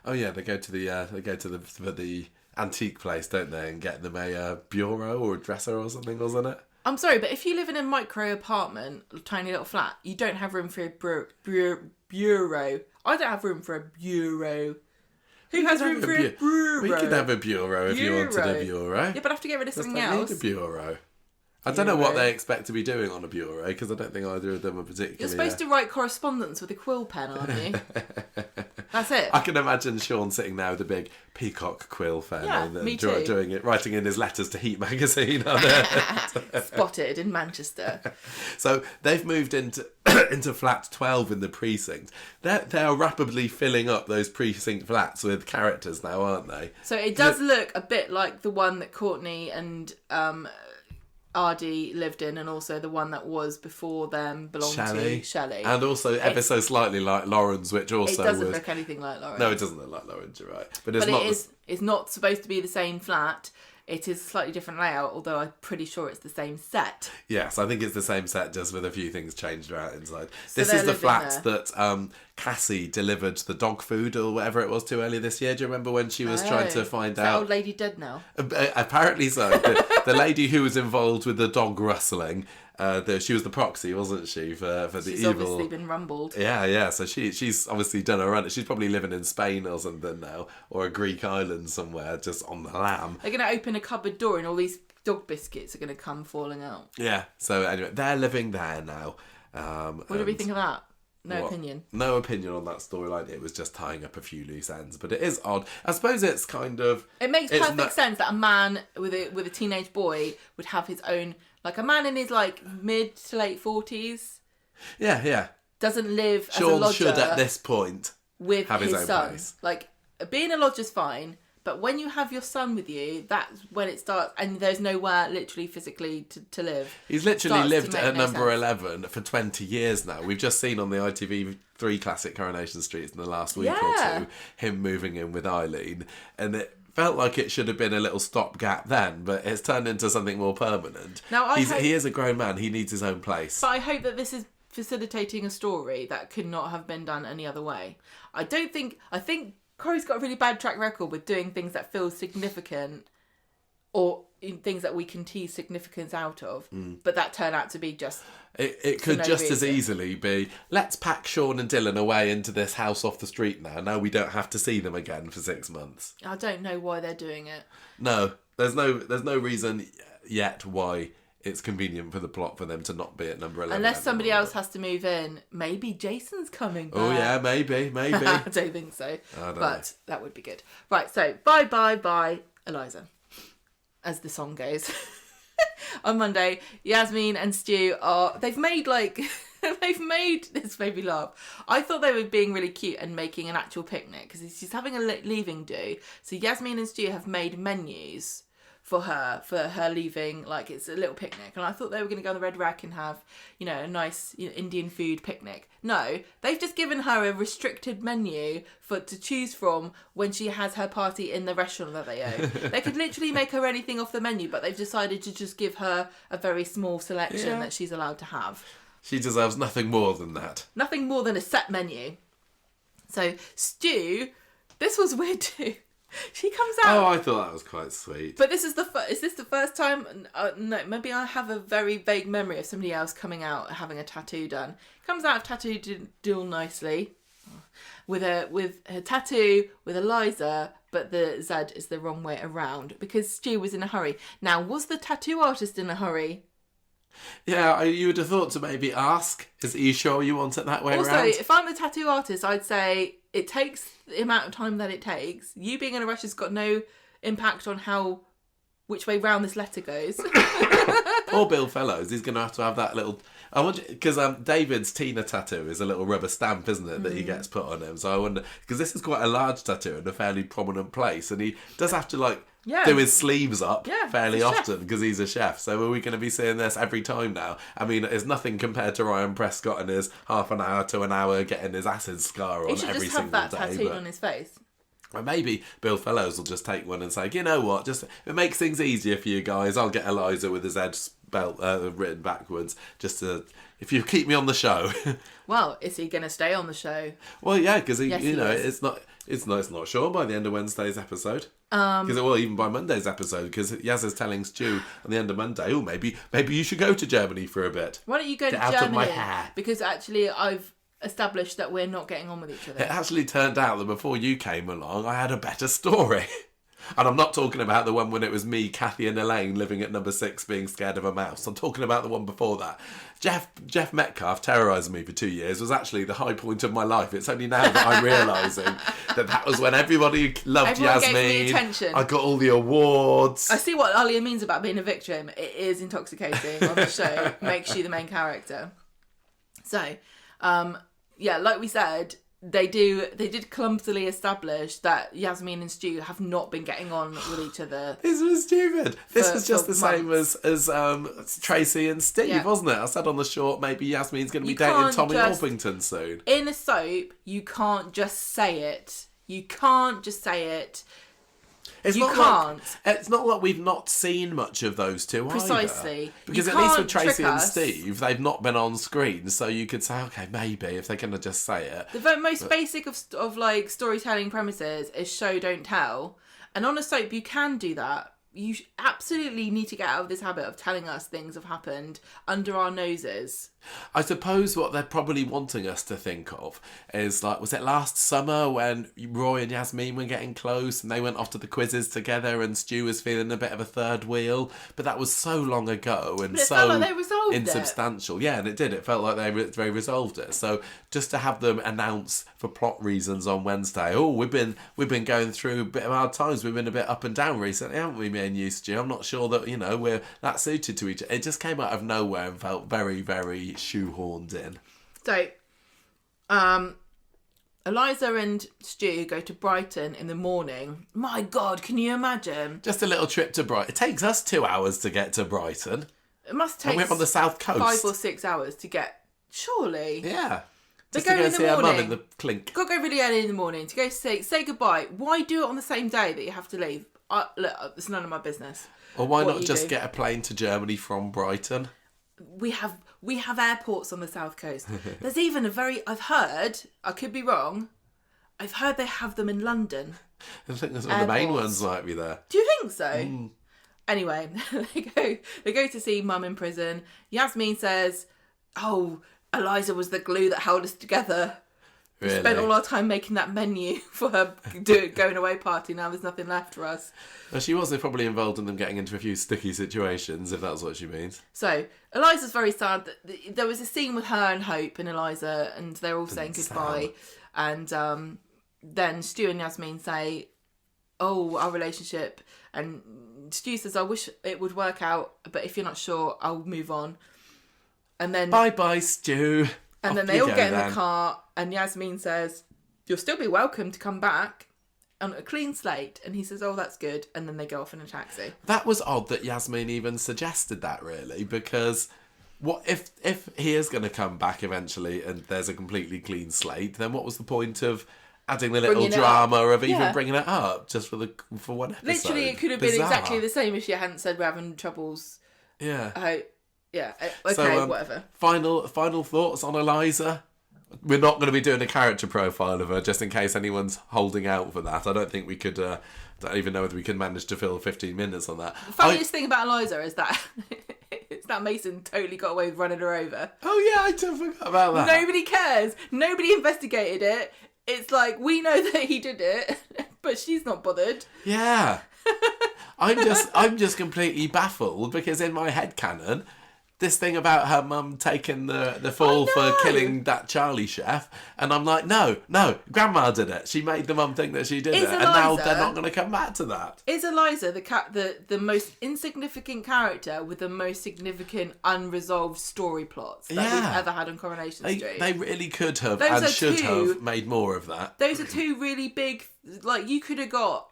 Oh yeah, they go to the antique place, don't they, and get them a bureau or a dresser or something, wasn't it? I'm sorry, but if you live in a micro apartment, a tiny little flat, you don't have room for a bureau. I don't have room for a bureau. Who has room for a bureau? We could have a bureau if you wanted a bureau. Yeah, but I have to get rid of Just something don't else. need a bureau. I don't know what Bureau. they expect to be doing on a bureau, because I don't think either of them are particularly... You're supposed to write correspondence with a quill pen, aren't you? That's it. I can imagine Sean sitting there with a big peacock quill pen Yeah, and me too. doing it, writing in his letters to Heat magazine on it. Spotted in Manchester. So they've moved into into flat 12 in the precinct. They are rapidly filling up those precinct flats with characters now, aren't they? So it does look a bit like the one that Courtney and Ardy lived in, and also the one that was before them belonged to Shelley. And also ever so slightly like Lauren's, which also It doesn't was... look anything like Lauren. No, it doesn't look like Lauren's, you're right. But it's But not... it's not supposed to be the same flat. It is a slightly different layout, although I'm pretty sure it's the same set. Yes, I think it's the same set, just with a few things changed around inside. So This they're is the living flat there. that Cassie delivered the dog food or whatever it was to earlier this year. Do you remember when she was trying to find Is that out? old lady dead now? Apparently so. The lady who was involved with the dog rustling, she was the proxy, wasn't she, for the She's evil... obviously been rumbled. Yeah. So she's obviously done a run. She's probably living in Spain or something now, or a Greek island somewhere, just on the lam. They're going to open a cupboard door and all these dog biscuits are going to come falling out. Yeah. So anyway, they're living there now. What do we think of that? No opinion. No opinion on that storyline. It was just tying up a few loose ends, but it is odd. I suppose it's kind of... It makes perfect sense that a man with a teenage boy would have his own... Like, a man in his, like, mid to late 40s... Yeah. Doesn't live as a Sean lodger... should, at this point, with have his own son. place. Like, being a lodger's fine... But when you have your son with you, that's when it starts, and there's nowhere literally physically to live. He's literally lived at number sense. 11 for 20 years now. We've just seen on the ITV3 classic Coronation Streets in the last week or two, him moving in with Eileen. And it felt like it should have been a little stopgap then, but it's turned into something more permanent. Now, he is a grown man. He needs his own place. But I hope that this is facilitating a story that could not have been done any other way. I think Corey's got a really bad track record with doing things that feel significant or things that we can tease significance out of, but that turn out to be just... It could just as easily be, let's pack Sean and Dylan away into this house off the street now. Now we don't have to see them again for 6 months. I don't know why they're doing it. No, there's no reason yet why it's convenient for the plot for them to not be at number 11. Unless somebody else has to move in. Maybe Jason's coming back. Oh yeah, maybe. I don't think so. But know. That would be good. Right, so bye, Eliza. As the song goes. On Monday, Yasmin and Stu they've made this made me laugh. I thought they were being really cute and making an actual picnic because she's having a leaving do. So Yasmin and Stu have made menus for her leaving, like it's a little picnic. And I thought they were going to go on the Red Rack and have, a nice Indian food picnic. No, they've just given her a restricted menu to choose from when she has her party in the restaurant that they own. They could literally make her anything off the menu, but they've decided to just give her a very small selection that she's allowed to have. She deserves nothing more than that. Nothing more than a set menu. So Stu, this was weird too. She comes out. Oh, I thought that was quite sweet. But this is is this the first time? No, maybe I have a very vague memory of somebody else coming out having a tattoo done. Comes out of tattoo all nicely, with her tattoo with Eliza, but the Z is the wrong way around because Stu was in a hurry. Now, was the tattoo artist in a hurry? Yeah, you would have thought to maybe ask. Are you sure you want it that way around? Also, if I'm the tattoo artist, I'd say it takes the amount of time that it takes. You being in a rush has got no impact on which way round this letter goes. Poor Bill Fellows, he's going to have that little... I wonder, because David's Tina tattoo is a little rubber stamp, isn't it, that he gets put on him. So I wonder, because this is quite a large tattoo in a fairly prominent place, and he does have to do his sleeves up fairly often because he's a chef. So are we going to be seeing this every time now? I mean, it's nothing compared to Ryan Prescott and his half an hour to an hour getting his acid scar on every single day. He should just have that tattooed on his face. Well, maybe Bill Fellows will just take one and say, you know what, just it makes things easier for you guys. I'll get Eliza with his head spelt written backwards, just to if you keep me on the show. Well, is he going to stay on the show? Well, yeah, because it's not sure by the end of Wednesday's episode. Because it will even by Monday's episode. Because Yaz is telling Stu on the end of Monday, oh, maybe you should go to Germany for a bit. Why don't you go to Germany? Get out of my hair. Because actually, I've established that we're not getting on with each other. It actually turned out that before you came along, I had a better story. And I'm not talking about the one when it was me, Kathy and Elaine living at number 6 being scared of a mouse. I'm talking about the one before that. Jeff Metcalf terrorising me for 2 years was actually the high point of my life. It's only now that I'm realising that was when everybody loved Everyone Yasmin. Gave me attention. I got all the awards. I see what Alia means about being a victim. It is intoxicating on the show. Makes you the main character. So, like we said, they did clumsily establish that Yasmin and Stu have not been getting on with each other. This was stupid. This was just the same as Tracy and Steve, wasn't it? I said on the short, maybe Yasmin's going to be dating Tommy Orpington soon. In a soap, you can't just say it. You can't just say it. It's not like we've not seen much of those two Precisely. Either. Because at least with Tracy and Steve, they've not been on screen, so you could say, okay, maybe if they're going to just say it. The most basic of like storytelling premises is show, don't tell. And on a soap, you can do that you absolutely need to get out of this habit of telling us things have happened under our noses. I suppose what they're probably wanting us to think of is, like, was it last summer when Roy and Yasmin were getting close and they went off to the quizzes together and Stu was feeling a bit of a third wheel? But that was so long ago and But it so felt like they resolved insubstantial. Yeah, and it did. It felt like they resolved it. So just to have them announce for plot reasons on Wednesday, oh, we've been going through a bit of hard times. We've been a bit up and down recently, haven't we, me and you, Stu? I'm not sure that, we're that suited to each other. It just came out of nowhere and felt very, very shoehorned in. So, Eliza and Stu go to Brighton in the morning. My God, can you imagine? Just a little trip to Brighton. It takes us 2 hours to get to Brighton. It must take. And we're on the south coast. 5 or 6 hours to get. Surely. Yeah. They Just to go and see our mum in the clink. Got to go really early in the morning to go say goodbye. Why do it on the same day that you have to leave? Look, it's none of my business. Or why not just get a plane to Germany from Brighton? We have airports on the south coast. There's even I've heard, I could be wrong, I've heard they have them in London. I think some of the main ones might be there. Do you think so? Anyway, they go to see Mum in prison. Yasmin says, oh, Eliza was the glue that held us together. Really? We spent all our time making that menu for her going away party. Now there's nothing left for us. Well, she was probably involved in them getting into a few sticky situations, if that's what she means. So, Eliza's very sad. There was a scene with her and Hope and Eliza, and they're all saying goodbye. And then Stu and Yasmin say, oh, our relationship. And Stu says, I wish it would work out, but if you're not sure, I'll move on. And then... Bye-bye, Stu. And then they all get in the car, and Yasmin says, you'll still be welcome to come back on a clean slate. And he says, oh, that's good. And then they go off in a taxi. That was odd that Yasmin even suggested that, really, because what if he is going to come back eventually and there's a completely clean slate, then what was the point of adding the little drama of even bringing it up just for one episode? Literally, it could have been exactly the same if she hadn't said we're having troubles. Yeah. Yeah, okay, whatever. Final thoughts on Eliza? We're not going to be doing a character profile of her, just in case anyone's holding out for that. I don't think we could, don't even know whether we can manage to fill 15 minutes on that. The funniest thing about Eliza is that Mason totally got away with running her over. Oh yeah, I totally forgot about that. Nobody cares. Nobody investigated it. It's like, we know that he did it, but she's not bothered. Yeah. I'm just completely baffled because in my headcanon, this thing about her mum taking the fall for killing that Charlie chef, and I'm like, no, Grandma did it. She made the mum think that she did it, and now they're not going to come back to that. Is Eliza the most insignificant character with the most significant unresolved story plots that we've ever had on Coronation Street? They really could have and should have made more of that. Those are two really big, like, you could have got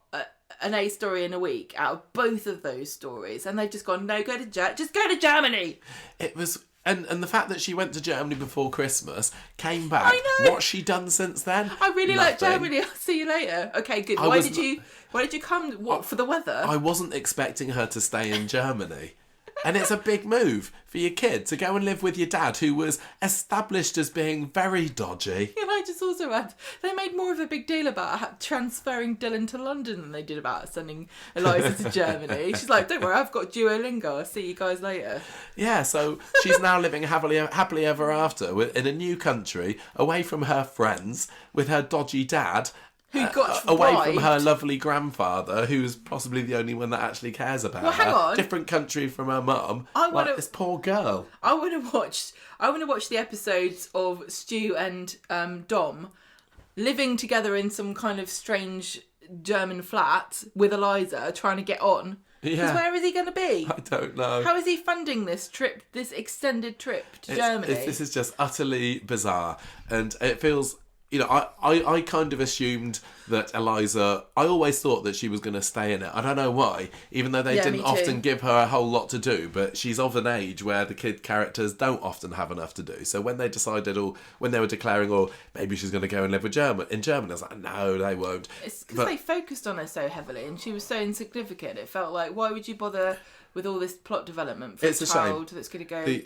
an A story in a week out of both of those stories, and they've just gone, no, just go to Germany. It was, and the fact that she went to Germany before Christmas, came back. I know. What's she done since then? I really like Germany. I'll see you later. Okay, good. Why did you come? What, for the weather? I wasn't expecting her to stay in Germany. And it's a big move for your kid to go and live with your dad, who was established as being very dodgy. And I just also had, they made more of a big deal about transferring Dylan to London than they did about sending Eliza to Germany. She's like, don't worry, I've got Duolingo. I'll see you guys later. Yeah, so she's now living happily ever after in a new country, away from her friends, with her dodgy dad. Who got away from her lovely grandfather, who's possibly the only one that actually cares about her. Hang on. Different country from her mum. Like this poor girl. I want to watch the episodes of Stu and Dom living together in some kind of strange German flat with Eliza, trying to get on. Yeah. Because where is he going to be? I don't know. How is he funding this trip, this extended trip to Germany? This is just utterly bizarre, and it feels. I kind of assumed that Eliza... I always thought that she was going to stay in it. I don't know why, even though they didn't often give her a whole lot to do, but she's of an age where the kid characters don't often have enough to do. So when they decided, or when they were declaring, maybe she's going to go and live in Germany, I was like, no, they won't. It's because they focused on her so heavily, and she was so insignificant. It felt like, why would you bother with all this plot development for a child that's going to go...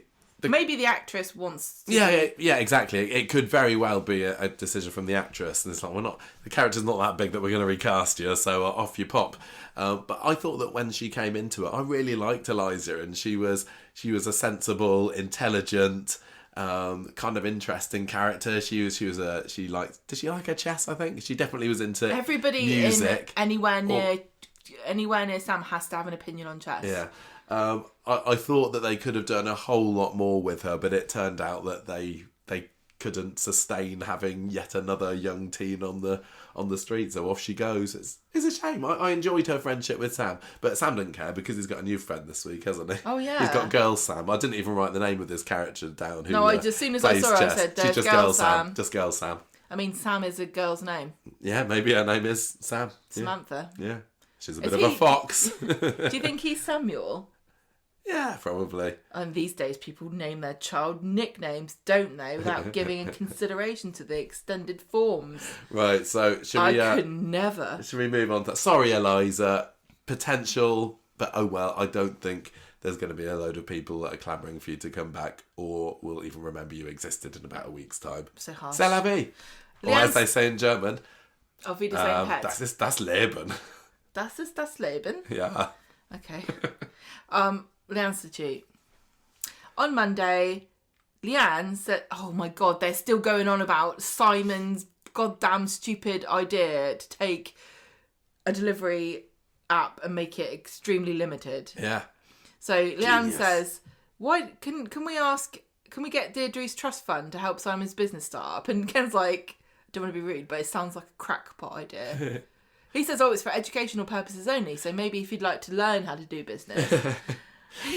Maybe the actress wants to Yeah, exactly. It could very well be a decision from the actress, and it's like, the character's not that big that we're going to recast you, so off you pop. But I thought that when she came into it, I really liked Eliza, and she was a sensible, intelligent, kind of interesting character. Did she like her chess? I think she definitely was into everybody music. Anywhere near Sam has to have an opinion on chess. Yeah. I thought that they could have done a whole lot more with her, but it turned out that they couldn't sustain having yet another young teen on the street, so off she goes. It's a shame. I enjoyed her friendship with Sam, but Sam didn't care because he's got a new friend this week, hasn't he? Oh yeah, he's got Girl Sam. I didn't even write the name of this character down. As soon as I saw her, I said, "There's Girl Sam." Just Girl Sam. I mean, Sam is a girl's name. Yeah, maybe her name is Sam. Samantha. Yeah. She's a bit of a fox. Do you think he's Samuel? Yeah, probably. And these days, people name their child nicknames, don't they, without giving consideration to the extended forms. Right, so should we... I could never. Should we move on to... Sorry, Eliza. Potential, but oh well, I don't think there's going to be a load of people that are clamouring for you to come back, or will even remember you existed in about a week's time. So harsh. C'est la vie. Or as they say in German... Auf Wiedersehen, Pet. Das Leben. Das ist das Leben? Yeah. Okay. The Institute. On Monday, Leanne said, oh my God, they're still going on about Simon's goddamn stupid idea to take a delivery app and make it extremely limited. Yeah. So Leanne Genius. says, why can we get Deirdre's trust fund to help Simon's business start up? And Ken's like, I don't want to be rude, but it sounds like a crackpot idea. He says, it's for educational purposes only, so maybe if you'd like to learn how to do business.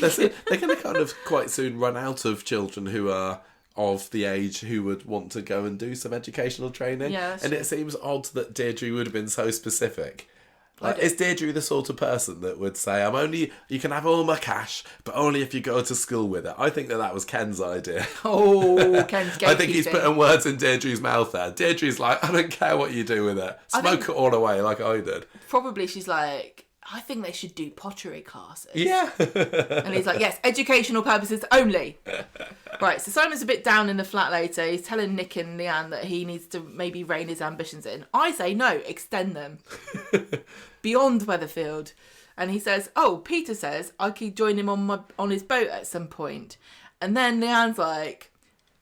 They're going to kind of quite soon run out of children who are of the age who would want to go and do some educational training. Yeah, and it seems odd that Deirdre would have been so specific. Like, is Deirdre the sort of person that would say, you can have all my cash, but only if you go to school with it? I think that was Ken's idea. Oh, Ken's gatekeeping. I think he's putting words in Deirdre's mouth there. Deirdre's like, I don't care what you do with it. Smoke it all away like I did. Probably she's like, I think they should do pottery classes. Yeah. And he's like, yes, educational purposes only. Right, so Simon's a bit down in the flat later. He's telling Nick and Leanne that he needs to maybe rein his ambitions in. I say no, extend them. Beyond Weatherfield. And he says, Peter says I could join him on his boat at some point. And then Leanne's like,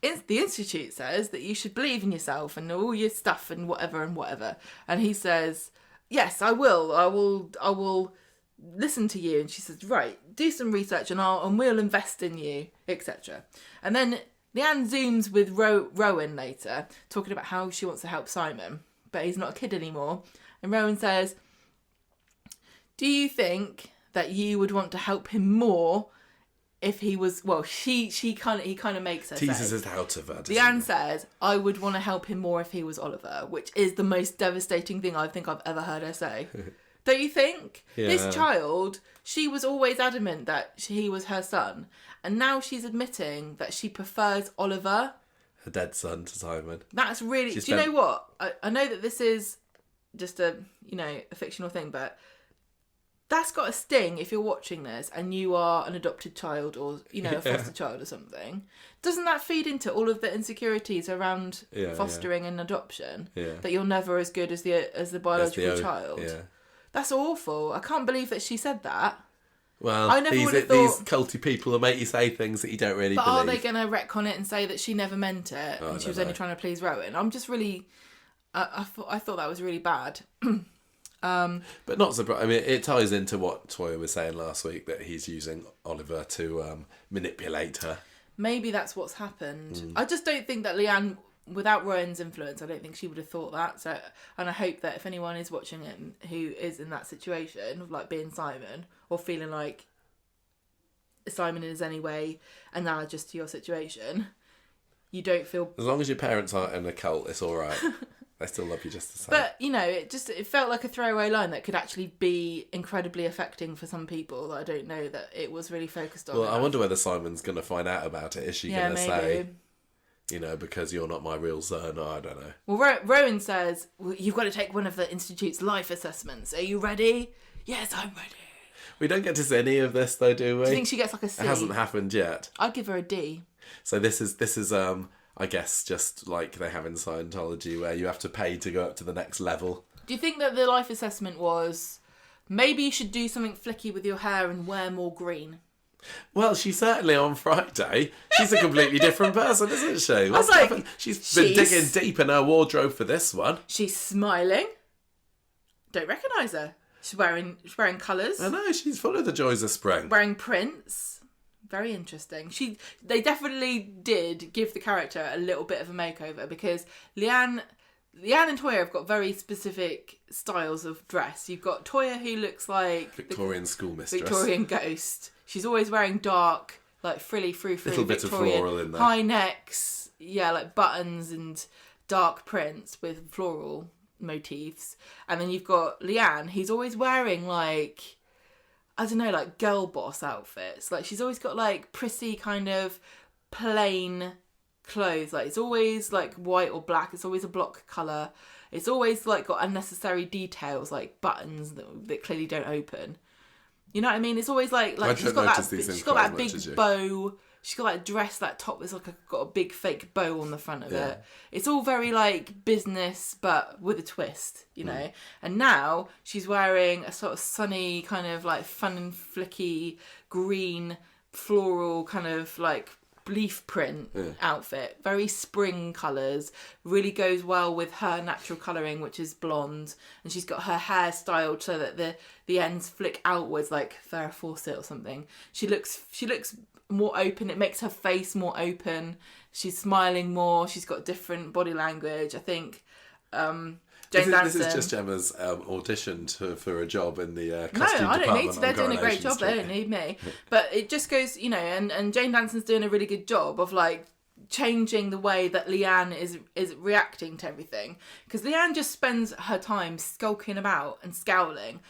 the Institute says that you should believe in yourself and all your stuff and whatever. And he says, yes, I will. I will listen to you. And she says, right, do some research and we'll invest in you, etc. And then Leanne zooms with Rowan later, talking about how she wants to help Simon, but he's not a kid anymore. And Rowan says, do you think that you would want to help him more if he was... Well, he kind of makes her teases say. it out of her. Leanne says, I would want to help him more if he was Oliver, which is the most devastating thing I think I've ever heard her say. Don't you think? Yeah. This child, she was always adamant that he was her son. And now she's admitting that she prefers Oliver. Her dead son to Simon. That's really... Do you know what? I know that this is just a fictional thing, but... That's got a sting if you're watching this and you are an adopted child or, a foster child or something. Doesn't that feed into all of the insecurities around fostering and adoption? Yeah. That you're never as good as the biological child? Yeah. That's awful. I can't believe that she said that. Well, these culty people will make you say things that you don't really believe. But are they going to retcon it and say that she never meant it and she was only trying to please Rowan? I'm just really... I thought that was really bad. But not surprised. I mean, it ties into what Toya was saying last week, that he's using Oliver to manipulate her. Maybe that's what's happened. I just don't think that Leanne, without Rowan's influence, I don't think she would have thought that. So, and I hope that if anyone is watching it who is in that situation of like being Simon or feeling like Simon is any way analogous to your situation, you don't feel... As long as your parents aren't in a cult, it's all right. They still love you just the same. But, it felt like a throwaway line that could actually be incredibly affecting for some people that I don't know that it was really focused on. Well, I wonder whether Simon's going to find out about it. Is she going to say, because you're not my real son? I don't know. Well, Rowan says, you've got to take one of the Institute's life assessments. Are you ready? Yes, I'm ready. We don't get to see any of this, though, do we? Do you think she gets like a C? It hasn't happened yet. I'd give her a D. So this is I guess just like they have in Scientology, where you have to pay to go up to the next level. Do you think that the life assessment was, maybe you should do something flicky with your hair and wear more green? Well, she certainly on Friday. She's a completely different person, isn't she? What's like, happened? She's been digging deep in her wardrobe for this one. She's smiling. Don't recognise her. She's wearing colours. I know, she's full of the joys of spring. Wearing prints. Very interesting. They definitely did give the character a little bit of a makeover, because Leanne and Toya have got very specific styles of dress. You've got Toya, who looks like Victorian schoolmistress. Victorian ghost. She's always wearing dark, like frilly little bit of Victorian floral in there. high necks, like buttons and dark prints with floral motifs. And then you've got Leanne, who's always wearing like, I don't know, like girl boss outfits. Like she's always got like prissy kind of plain clothes. Like it's always like white or black. It's always a block colour. It's always like got unnecessary details like buttons that clearly don't open. You know what I mean? It's always like she's got that big bow. She's got that dress, that top that's like got a big fake bow on the front of it. It's all very like business, but with a twist, you know. And now she's wearing a sort of sunny kind of like fun and flicky green floral kind of like leaf print outfit. Very spring colours. Really goes well with her natural colouring, which is blonde. And she's got her hair styled so that the ends flick outwards like Farrah Fawcett or something. She looks more open. It makes her face more open. She's smiling more. She's got different body language. I think This is just Gemma's audition for a job in the costume department. No, I don't need to. They're doing a great Coronation job. Street. They don't need me. But it just goes, you know, and Jane Danson's doing a really good job of like changing the way that Leanne is reacting to everything. Because Leanne just spends her time skulking about and scowling.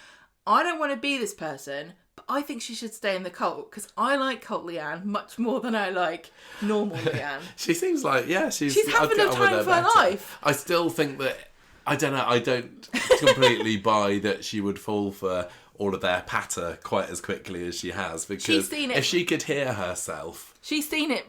I don't want to be this person, but I think she should stay in the cult, because I like cult Leanne much more than I like normal Leanne. She seems like, she's having a time of her life. I still think that, I don't know, I don't completely buy that she would fall for all of their patter quite as quickly as she has, because if she could hear herself... She's seen it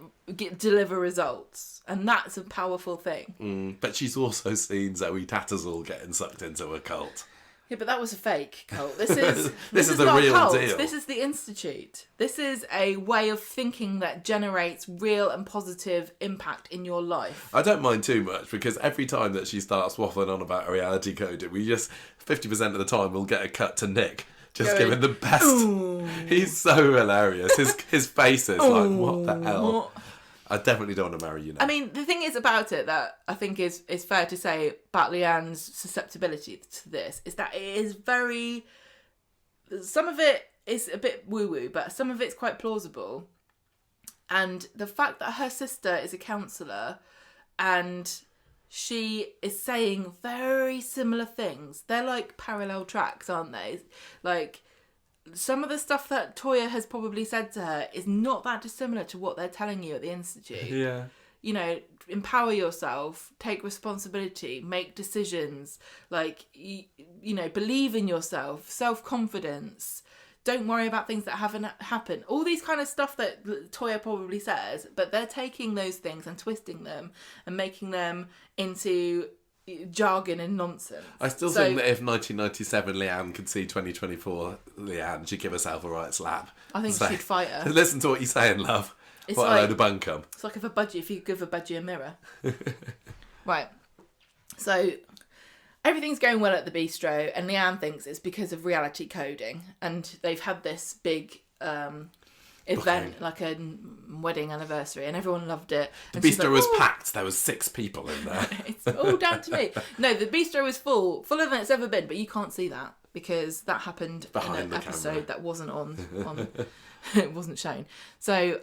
deliver results, and that's a powerful thing. But she's also seen Zoe Tattersall getting sucked into a cult. Yeah, but that was a fake cult. This is the not real a cult. deal. This is the Institute. This is a way of thinking that generates real and positive impact in your life. I don't mind too much, because every time that she starts waffling on about reality coding, we just 50% of the time we'll get a cut to Nick just giving the best. Ooh. He's so hilarious. His face is like, what the hell? I definitely don't want to marry you now. I mean, the thing is about it that I think is fair to say about Leanne's susceptibility to this is that it is very... Some of it is a bit woo-woo, but some of it's quite plausible. And the fact that her sister is a counsellor and she is saying very similar things. They're like parallel tracks, aren't they? Like... Some of the stuff that Toya has probably said to her is not that dissimilar to what they're telling you at the Institute. Yeah. You know, empower yourself, take responsibility, make decisions, like, you know, believe in yourself, self-confidence, don't worry about things that haven't happened. All these kind of stuff that Toya probably says, but they're taking those things and twisting them and making them into... jargon and nonsense. I still think that if 1997 Leanne could see 2024 Leanne, she'd give herself a right slap. I think she'd fight her. Listen to what you're saying, love. It's what like, a load of bunkum. It's like if you give a budgie a mirror. Right. So everything's going well at the bistro, and Leanne thinks it's because of reality coding, and they've had this big event, like a wedding anniversary, and everyone loved it. The bistro was packed. There was 6 people in there. It's all down to me. No, the bistro was fuller than it's ever been, but you can't see that because that happened behind in the an episode camera. That wasn't on it wasn't shown. So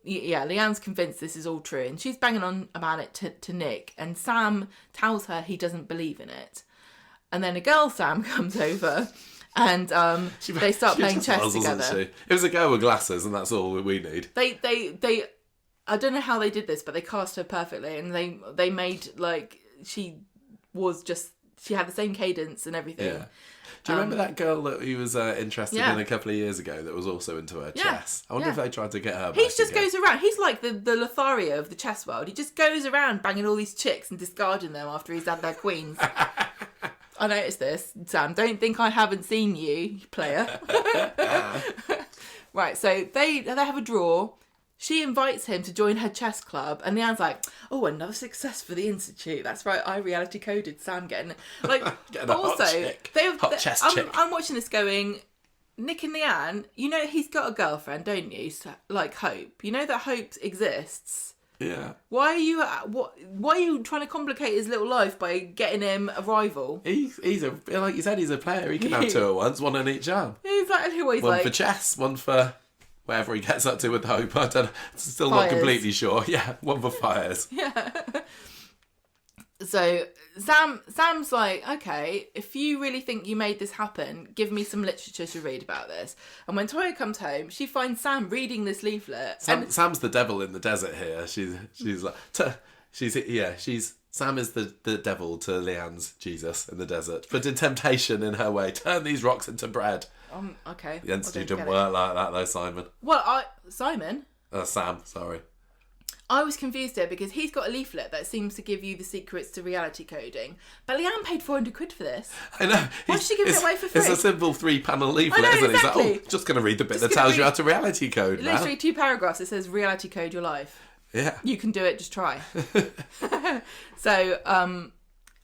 Leanne's convinced this is all true, and she's banging on about it to Nick, and Sam tells her he doesn't believe in it. And then a girl Sam comes over, and they start playing chess together. It was a girl with glasses, and that's all we need. They I don't know how they did this, but they cast her perfectly, and they made like she was just she had the same cadence and everything. Yeah. Do you remember that girl that he was interested Yeah. in a couple of years ago that was also into her Yeah. chess? I wonder if they tried to get her back He just again. goes around. He's like the Lothario of the chess world. He just goes around banging all these chicks and discarding them after he's had their queens. I noticed this, Sam. Don't think I haven't seen you, player. Right, so they have a draw. She invites him to join her chess club, and Leanne's like, "Oh, another success for the Institute." That's right, I reality coded Sam getting Getting a hot chick. Hot chess chick. I'm watching this going, Nick and Leanne, you know he's got a girlfriend, don't you? So, like Hope. You know that Hope exists. Yeah. Why are you trying to complicate his little life by getting him a rival? He's like you said, he's a player. He can have two at once, one on each arm. Exactly what he's One like. for chess, one for whatever he gets up to with Hope. I don't know. Still Fires. not completely sure. Yeah, one for fires. Yeah. So Sam's like, okay, if you really think you made this happen, give me some literature to read about this. And when Toya comes home, she finds Sam reading this leaflet. Sam's the devil in the desert here. She's like Sam is the devil to Leanne's Jesus in the desert. Put in temptation in her way. Turn these rocks into bread. Okay. The Institute didn't work like that though, Simon. Well, Simon? Sam, sorry. I was confused here because he's got a leaflet that seems to give you the secrets to reality coding. But Leanne paid 400 quid for this. I know. Why is she giving it away for free? It's a simple 3-panel leaflet, I know, isn't it? exactly. He's like, just going to read the bit Just that gonna tells you read- how to reality code now. Literally 2 paragraphs. It says reality code your life. Yeah. You can do it, just try. So,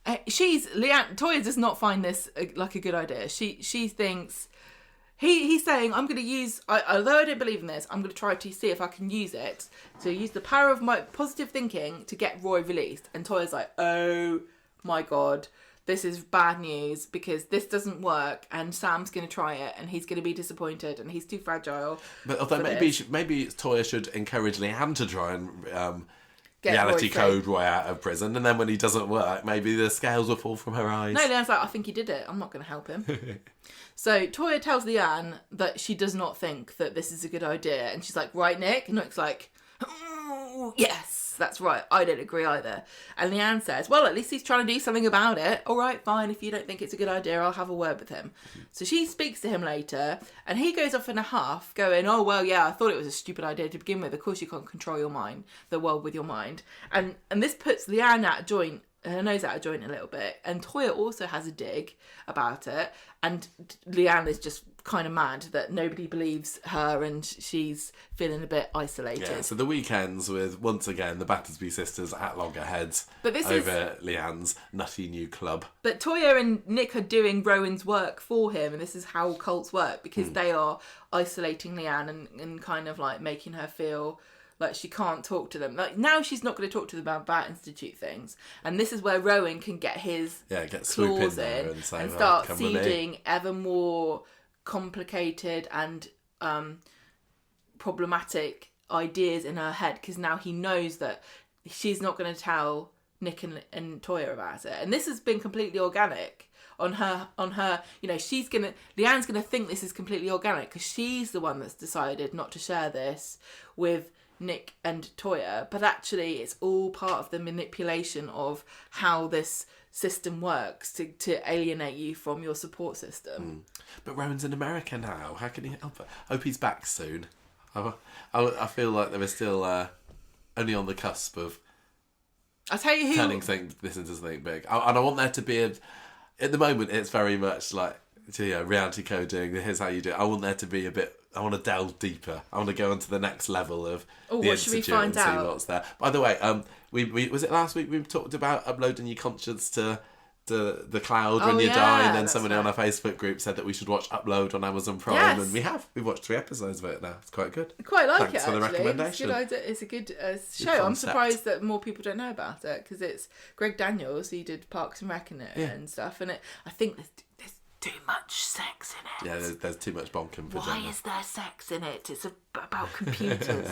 Leanne, Toya does not find this like a good idea. She thinks, he's saying, I'm going to use, although I don't believe in this, I'm going to try to see if I can use it, to use the power of my positive thinking to get Roy released. And Toya's like, oh my God, this is bad news because this doesn't work and Sam's going to try it and he's going to be disappointed and he's too fragile. But although maybe Toya should encourage Leanne to try and Get reality Roy free. code Roy out of prison, and then when he doesn't work, maybe the scales will fall from her eyes. No, Leanne's like, I think he did it. I'm not going to help him. So Toya tells Leanne that she does not think that this is a good idea. And she's like, right, Nick? And Nick's like, oh, yes, that's right. I don't agree either. And Leanne says, well, at least he's trying to do something about it. All right, fine. If you don't think it's a good idea, I'll have a word with him. So she speaks to him later and he goes off in a huff going, oh, well, yeah, I thought it was a stupid idea to begin with. Of course you can't control your mind, the world with your mind. And this puts Leanne out of joint, her nose out of joint a little bit. And Toya also has a dig about it. And Leanne is just kind of mad that nobody believes her and she's feeling a bit isolated. Yeah, so the weekends with, once again, the Battersby sisters at loggerheads over Leanne's nutty new club. But Toya and Nick are doing Rowan's work for him, and this is how cults work, because they are isolating Leanne and kind of like making her feel like she can't talk to them. Like now she's not going to talk to them about Institute things. And this is where Rowan can get his swoop claws in there in and say, start come with me. seeding ever more complicated and problematic ideas in her head, because now he knows that she's not going to tell Nick and Toya about it. And this has been completely organic on her, you know, Leanne's going to think this is completely organic because she's the one that's decided not to share this with Nick and Toya, but actually it's all part of the manipulation of how this system works to alienate you from your support system. But Rowan's in America now. How can he help it? Hope he's back soon. I feel like they were still only on the cusp of I'll tell you who turning this into something big. And I want there to be at the moment it's very much like, reality coding, here's how you do it. I want there to be a bit, I want to delve deeper. I want to go on to the next level of the Institute and see what's there. By the way, we was it last week we talked about uploading your conscience to the cloud when you die, and then somebody on our Facebook group said that we should watch Upload on Amazon Prime, and we've watched 3 episodes of it now. It's quite good. I quite like Thanks it, for the actually. recommendation. It's a good show. I'm surprised that more people don't know about it, because it's Greg Daniels, he did Parks and Rec and stuff, and I think there's too much sex sex in it. Yeah, there's too much bonking for Why Gemma. is there sex in it? It's about computers.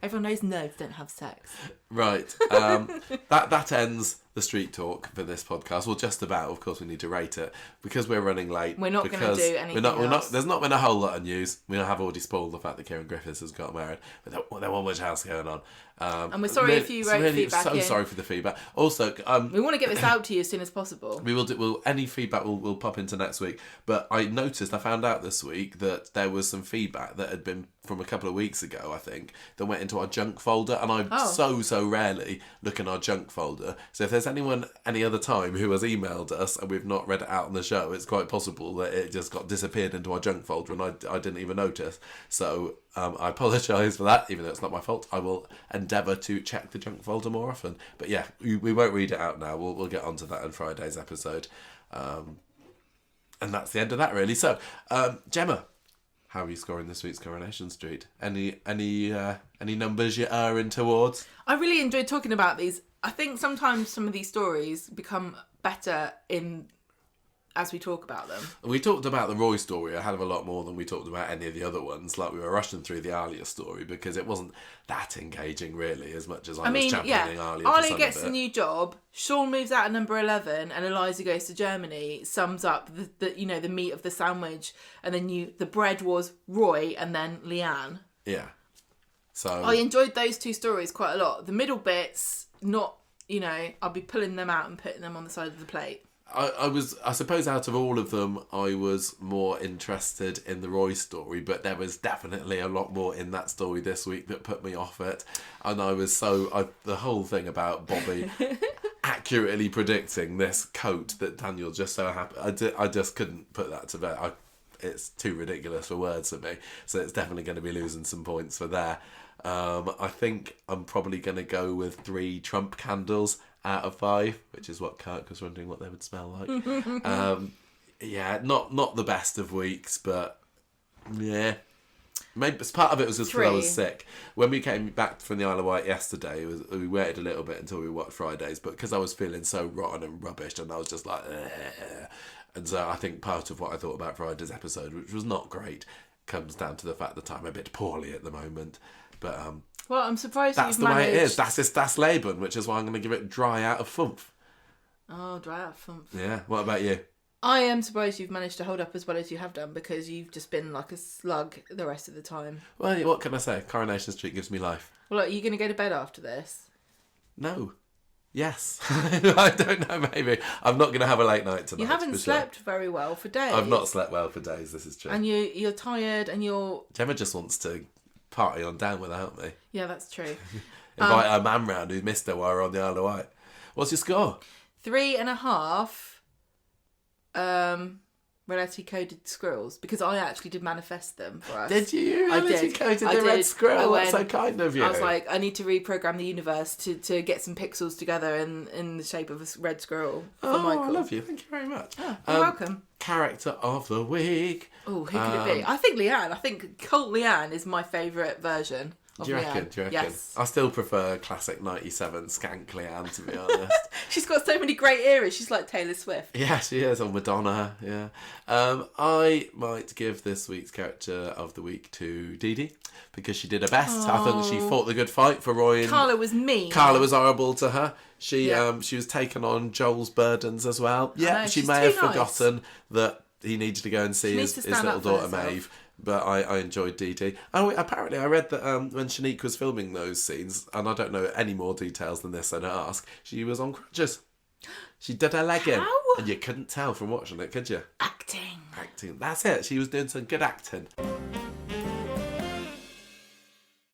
Everyone knows nerds don't have sex. Right. That ends the street talk for this podcast. Well, just about. Of course, we need to rate it because we're running late. We're not going to do anything else. There's not been a whole lot of news. We have already spoiled the fact that Kieran Griffiths has got married, but there wasn't much else going on. And we're sorry if you wrote feedback in. Sorry for the feedback. Also, we want to get this out to you as soon as possible. We will do. Any feedback will pop into next week. But I found out this week that there was some feedback that had been from a couple of weeks ago, I think, that went into our junk folder, and I so rarely look in our junk folder. So if there's anyone any other time who has emailed us and we've not read it out on the show, it's quite possible that it just got disappeared into our junk folder and I didn't even notice. So I apologise for that, even though it's not my fault. I will endeavour to check the junk folder more often. But yeah, we won't read it out now. We'll get onto that in Friday's episode. And that's the end of that, really. So, Gemma, how are you scoring this week's Coronation Street? Any numbers you're erring towards? I really enjoyed talking about these. I think sometimes some of these stories become better as we talk about them. We talked about the Roy story a hell of a lot more than we talked about any of the other ones. Like, we were rushing through the Alia story because it wasn't that engaging, really, as much as I was championing Alia. Alia gets a new job, Sean moves out at number 11, and Eliza goes to Germany. Sums up the meat of the sandwich, and then the bread was Roy and then Leanne. Yeah. So I enjoyed those two stories quite a lot. The middle bits, not, I'll be pulling them out and putting them on the side of the plate. I suppose out of all of them, I was more interested in the Roy story, but there was definitely a lot more in that story this week that put me off it. And I was the whole thing about Bobby accurately predicting this coat that Daniel just so happy. I just couldn't put that to bed. It's too ridiculous for words for me. So it's definitely going to be losing some points for there. I think I'm probably going to go with 3 Trump candles out of 5, which is what Kirk was wondering what they would smell like. Yeah, not the best of weeks, but yeah. Maybe part of it was just because I was sick. When we came back from the Isle of Wight yesterday, we waited a little bit until we watched Fridays, but because I was feeling so rotten and rubbish, and I was just like, ugh. And so I think part of what I thought about Friday's episode, which was not great, comes down to the fact that I'm a bit poorly at the moment. But well, I'm surprised that's the way it is. Das Leben, which is why I'm going to give it dry out of fumph. Oh, dry out of fumph. Yeah. What about you? I am surprised you've managed to hold up as well as you have done, because you've just been like a slug the rest of the time. Well, what can I say? Coronation Street gives me life. Well, look, are you going to go to bed after this? No. Yes. I don't know, maybe. I'm not going to have a late night tonight. You haven't slept very well for days. I've not slept well for days, this is true. And you're tired and you're... Gemma just wants to party on down without me. Yeah, that's true. Invite our man round who missed her while we're on the Isle of Wight. What's your score? 3.5 reality coded squirrels, because I actually did manifest them for us. Did you? I reality did. coded the red squirrel? That's so kind of you. I was like, I need to reprogram the universe to get some pixels together in the shape of a red squirrel for Michael. I love you. Thank you very much. Oh, you're welcome. Character of the week. Oh, who could it be? I think Leanne. I think Colt Leanne is my favourite version of Do you Leanne. reckon? Yes. I still prefer classic 97 skank Leanne, to be honest. She's got so many great eras. She's like Taylor Swift. Yeah, she is. Or Madonna, yeah. I might give this week's character of the week to Dee Dee, because she did her best. I think she fought the good fight for Roy. Carla was mean. Carla was horrible to her. She was taking on Joel's burdens as well. Yeah, she may have forgotten that he needed to go and see his little daughter Maeve. But I enjoyed Dee Dee. Oh, apparently I read that when Shanique was filming those scenes, and I don't know any more details than this, I don't ask, she was on crutches. She did her leg in. And you couldn't tell from watching it, could you? Acting. That's it. She was doing some good acting.